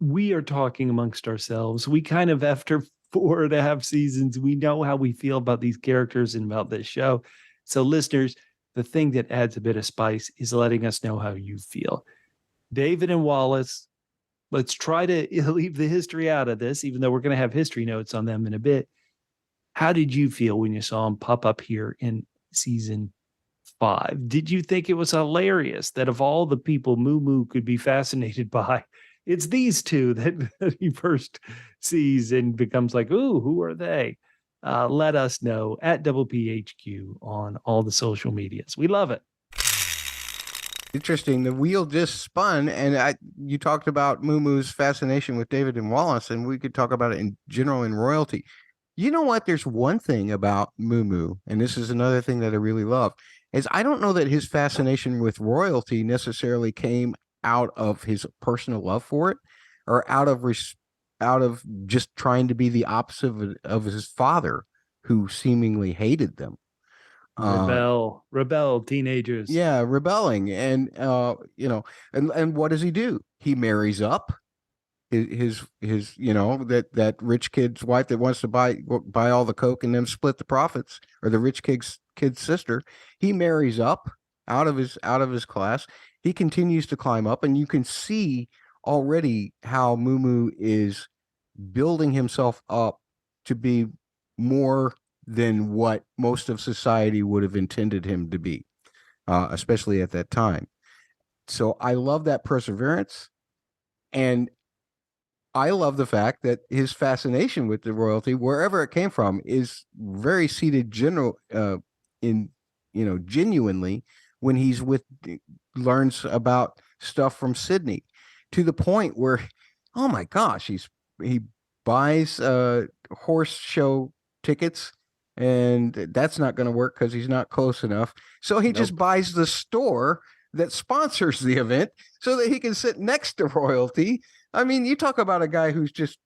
we are talking amongst ourselves. We kind of, after 4.5 seasons, we know how we feel about these characters and about this show. So, listeners, the thing that adds a bit of spice is letting us know how you feel. David and Wallis, let's try to leave the history out of this, even though we're going to have history notes on them in a bit. How did you feel when you saw them pop up here in season 5? Did you think it was hilarious that of all the people Moo Moo could be fascinated by, it's these two that he first sees and becomes like, ooh, who are they? Let us know at PHQ on all the social medias. We love it. Interesting. The wheel just spun, and you talked about Moo Moo's fascination with David and Wallis, and we could talk about it in general in royalty. You know what? There's one thing about Moo Moo, and this is another thing that I really love, is I don't know that his fascination with royalty necessarily came out of his personal love for it, or out of just trying to be the opposite of his father, who seemingly hated them. Rebel teenagers. Yeah, rebelling. And and what does he do? He marries up his that rich kid's wife that wants to buy all the coke and then split the profits, or the rich kid's sister. He marries up out of his class. He continues to climb up, and you can see already how Moo Moo is building himself up to be more than what most of society would have intended him to be, especially at that time. So I love that perseverance, and I love the fact that his fascination with the royalty, wherever it came from, is very seated genuinely when he's learns about stuff from Sydney, to the point where, oh my gosh, he buys horse show tickets, and that's not going to work because he's not close enough. So he just buys the store that sponsors the event so that he can sit next to royalty. I mean, you talk about a guy who's just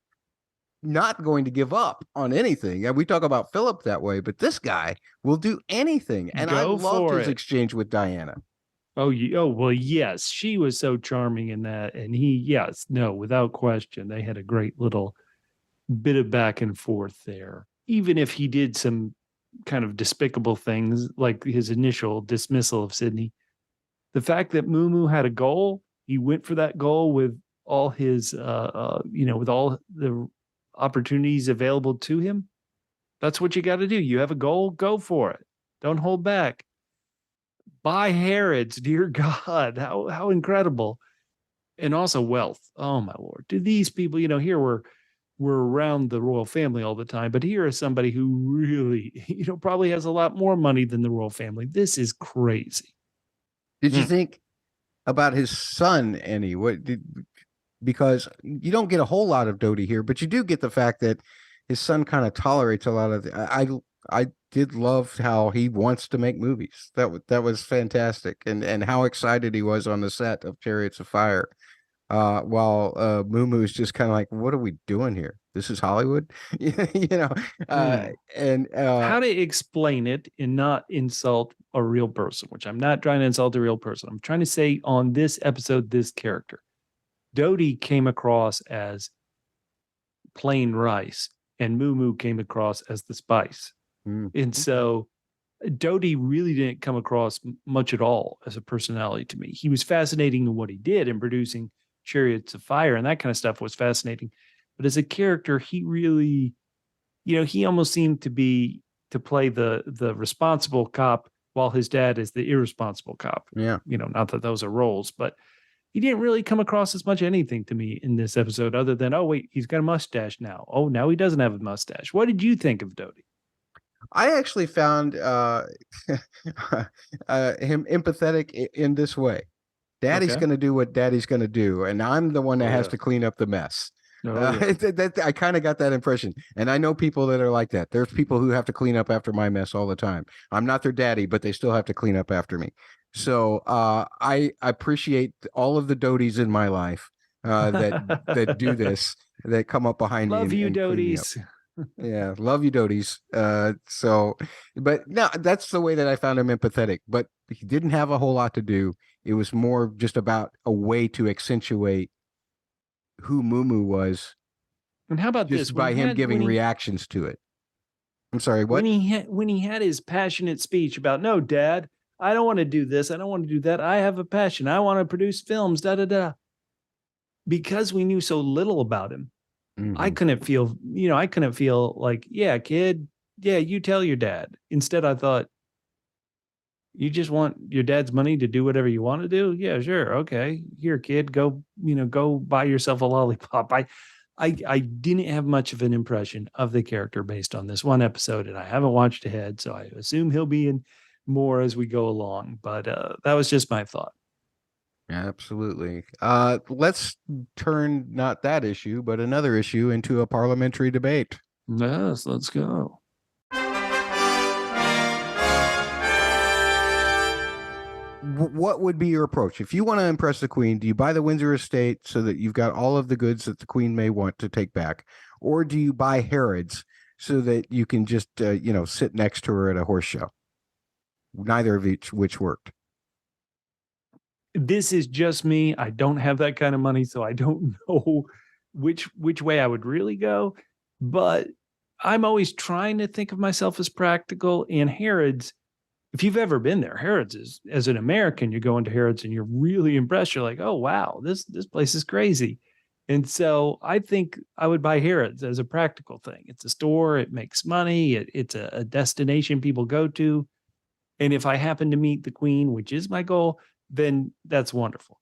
not going to give up on anything. And we talk about Philip that way, but this guy will do anything. And I loved his exchange with Diana. Oh, well, yes, she was so charming in that. And without question, they had a great little bit of back and forth there. Even if he did some kind of despicable things, like his initial dismissal of Sydney, the fact that Moo Moo had a goal, he went for that goal with all his, with all the opportunities available to him. That's what you got to do. You have a goal, go for it. Don't hold back. Buy Harrods, dear God, how incredible. And also wealth. Oh my Lord. Do these people, here we're around the royal family all the time, but here is somebody who really, probably has a lot more money than the royal family. This is crazy. Did you think about his son, Annie? Because you don't get a whole lot of Dodi here, but you do get the fact that his son kind of tolerates a lot of I did love how he wants to make movies. That was fantastic. And how excited he was on the set of Chariots of Fire. While Moo Moo is just kind of like, what are we doing here? This is Hollywood, and how to explain it and not insult a real person, which I'm not trying to insult a real person. I'm trying to say on this episode, this character, Dodi, came across as plain rice and Moo Moo came across as the spice. And so Dodi really didn't come across much at all as a personality to me. He was fascinating in what he did in producing Chariots of Fire, and that kind of stuff was fascinating. But as a character, he really, he almost seemed to play the responsible cop while his dad is the irresponsible cop. Yeah. Not that those are roles, but he didn't really come across as much anything to me in this episode other than, oh, wait, he's got a mustache now. Oh, now he doesn't have a mustache. What did you think of Dodi? I actually found him empathetic in this way. Daddy's going to do what Daddy's going to do, and I'm the one that has to clean up the mess. Oh, yeah. I kind of got that impression. And I know people that are like that. There's people who have to clean up after my mess all the time. I'm not their daddy, but they still have to clean up after me. So I appreciate all of the Dodis in my life that do this, that come up behind me Love you, and clean me up. Dodis. Yeah, love you, Dodis. But no, that's the way that I found him empathetic. But he didn't have a whole lot to do. It was more just about a way to accentuate who Moo was, And how about just this? by him giving reactions to it. I'm sorry, what? When he had his passionate speech about, no, Dad, I don't want to do this. I don't want to do that. I have a passion. I want to produce films, da, da, da. Because we knew so little about him, I couldn't feel like, yeah, kid, yeah, you tell your dad. Instead, I thought, you just want your dad's money to do whatever you want to do? Yeah, sure. Okay. Here, kid, go buy yourself a lollipop. I didn't have much of an impression of the character based on this one episode, and I haven't watched ahead, so I assume he'll be in more as we go along. But that was just my thought. Absolutely. Let's turn not that issue, but another issue into a parliamentary debate. Yes, let's go. What would be your approach? If you want to impress the Queen, do you buy the Windsor estate so that you've got all of the goods that the Queen may want to take back? Or do you buy Harrods so that you can just, sit next to her at a horse show? Neither of which worked. This is just me. I don't have that kind of money, so I don't know which way I would really go. But I'm always trying to think of myself as practical. And Harrods, if you've ever been there, Harrods is, as an American, you go into Harrods and you're really impressed. You're like, oh, wow, this place is crazy. And so I think I would buy Harrods as a practical thing. It's a store. It makes money. It's a destination people go to. And if I happen to meet the Queen, which is my goal, then that's wonderful.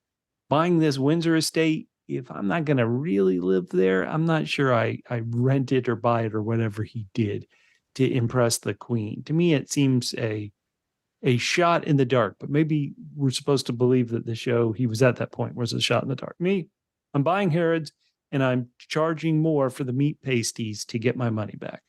Buying this Windsor estate, if I'm not going to really live there, I'm not sure I rent it or buy it or whatever he did to impress the Queen. To me, it seems a shot in the dark, but maybe we're supposed to believe that the show he was at that point was a shot in the dark. Me, I'm buying Harrods and I'm charging more for the meat pasties to get my money back.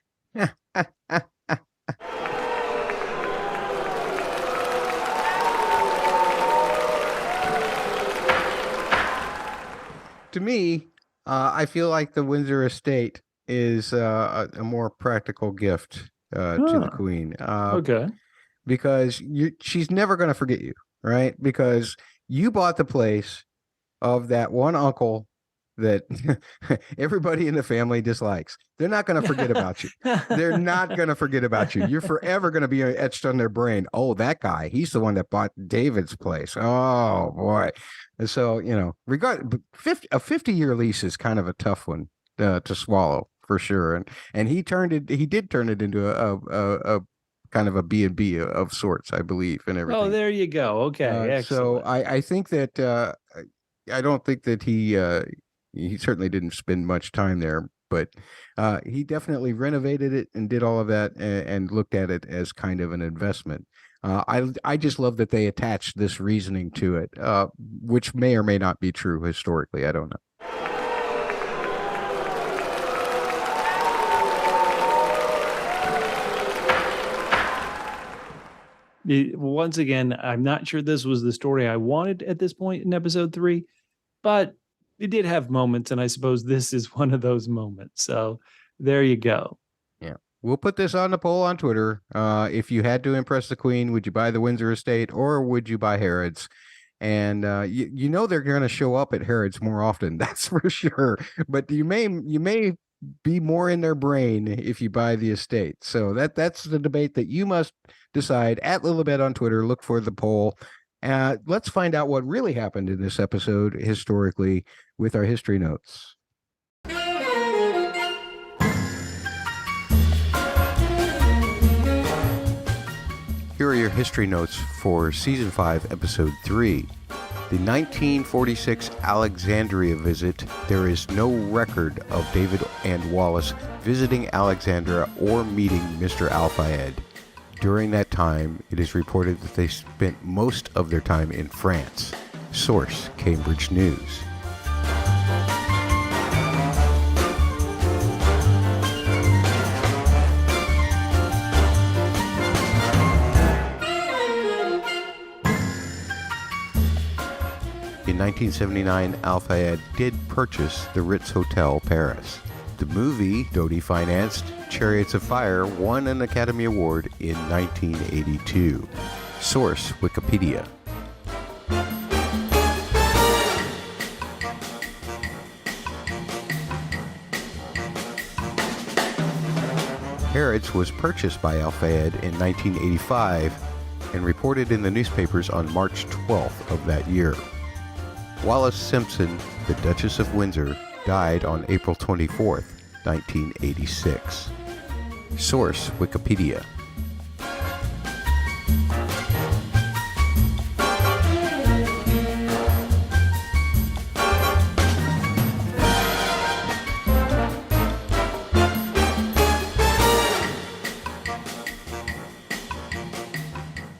To me, I feel like the Windsor estate is a more practical gift to the Queen. Okay. Because she's never going to forget you, right? Because you bought the place of that one uncle that everybody in the family dislikes. They're not going to forget about you. They're not going to forget about you. You're forever going to be etched on their brain. Oh, that guy, he's the one that bought David's place. Oh, boy. And so, a 50-year lease is kind of a tough one to swallow for sure. And he did turn it into a kind of a B&B of sorts, I believe, and everything. Oh, there you go. Okay. So I think that I don't think that he certainly didn't spend much time there, but he definitely renovated it and did all of that and looked at it as kind of an investment. I just love that they attached this reasoning to it, which may or may not be true historically. I don't know. Once again, I'm not sure this was the story I wanted at this point in episode 3, but it did have moments, and I suppose this is one of those moments. So there you go. Yeah. We'll put this on the poll on Twitter. If you had to impress the Queen, would you buy the Windsor estate or would you buy Harrods? And they're going to show up at Harrods more often. That's for sure. But you may be more in their brain if you buy the estate. So that's the debate that you must decide at Lilibet on Twitter. Look for the poll. Let's find out what really happened in this episode historically with our history notes. Here are your history notes for Season 5, Episode 3. The 1946 Alexandria visit. There is no record of David and Wallis visiting Alexandria or meeting Mr. Al-Fayed. During that time, it is reported that they spent most of their time in France. Source, Cambridge News. In 1979, Al-Fayed did purchase the Ritz Hotel, Paris. The movie Dodi financed, Chariots of Fire, won an Academy Award in 1982. Source, Wikipedia. Harrods was purchased by Al-Fayed in 1985 and reported in the newspapers on March 12th of that year. Wallis Simpson, the Duchess of Windsor, died on April 24th, 1986. Source, Wikipedia.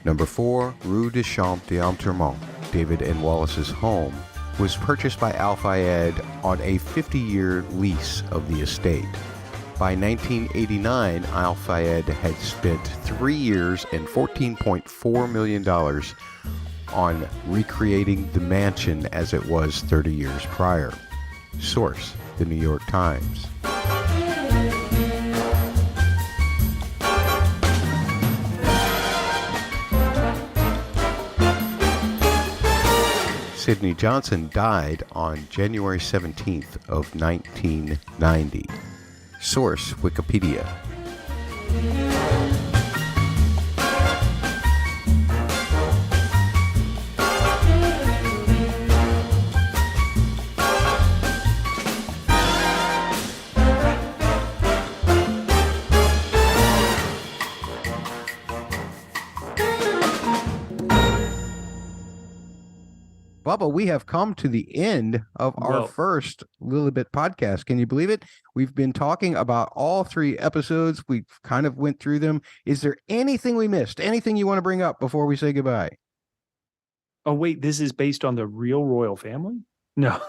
Number 4, Rue des Champs d'Enterrement, David and Wallis's home, was purchased by Al-Fayed on a 50-year lease of the estate. By 1989, Al-Fayed had spent 3 years and $14.4 million on recreating the mansion as it was 30 years prior. Source, The New York Times. Sidney Johnson died on January 17th of 1990. Source, Wikipedia. Bubba, we have come to the end of our first Lilibet podcast. Can you believe it? We've been talking about all 3 episodes. We kind of went through them. Is there anything we missed? Anything you want to bring up before we say goodbye? Oh, wait, this is based on the real royal family? No.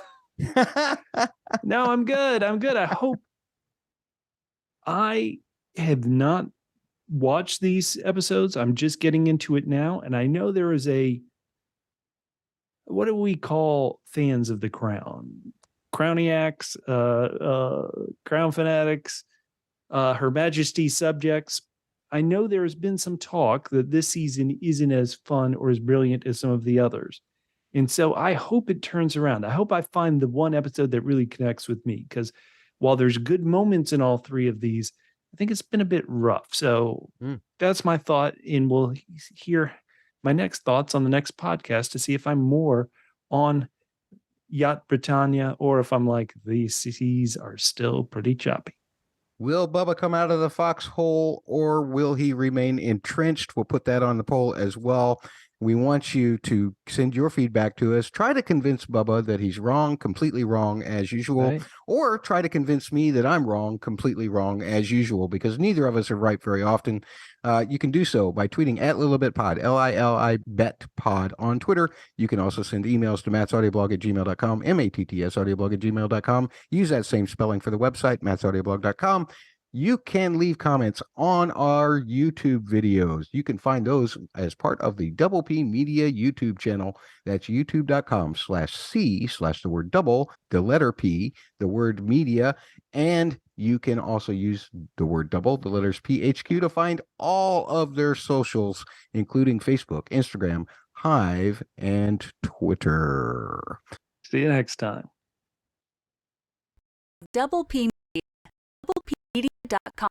No, I'm good. I hope. I have not watched these episodes. I'm just getting into it now. And I know there is what do we call fans of the crown? Crowniacs, crown fanatics, Her Majesty's subjects. I know there has been some talk that this season isn't as fun or as brilliant as some of the others. And so I hope it turns around. I hope I find the one episode that really connects with me, because while there's good moments in all 3 of these, I think it's been a bit rough. So that's my thought. And we'll hear my next thoughts on the next podcast to see if I'm more on Yacht Britannia or if I'm like, these seas are still pretty choppy. Will Bubba come out of the foxhole or will he remain entrenched? We'll put that on the poll as well. We want you to send your feedback to us. Try to convince Bubba that he's wrong, completely wrong as usual, right, or try to convince me that I'm wrong, completely wrong as usual, because neither of us are right very often. You can do so by tweeting at LilibetPod, LILIBetPod on Twitter. You can also send emails to mattsaudioblog@gmail.com, mattsaudioblog@gmail.com. Use that same spelling for the website, mattsaudioblog.com. You can leave comments on our YouTube videos. You can find those as part of the Double P Media YouTube channel. That's youtube.com/C/the word double, the letter P, the word media. And you can also use the word double, the letters PHQ, to find all of their socials, including Facebook, Instagram, Hive, and Twitter. See you next time. Double P Media, doublepmedia.com.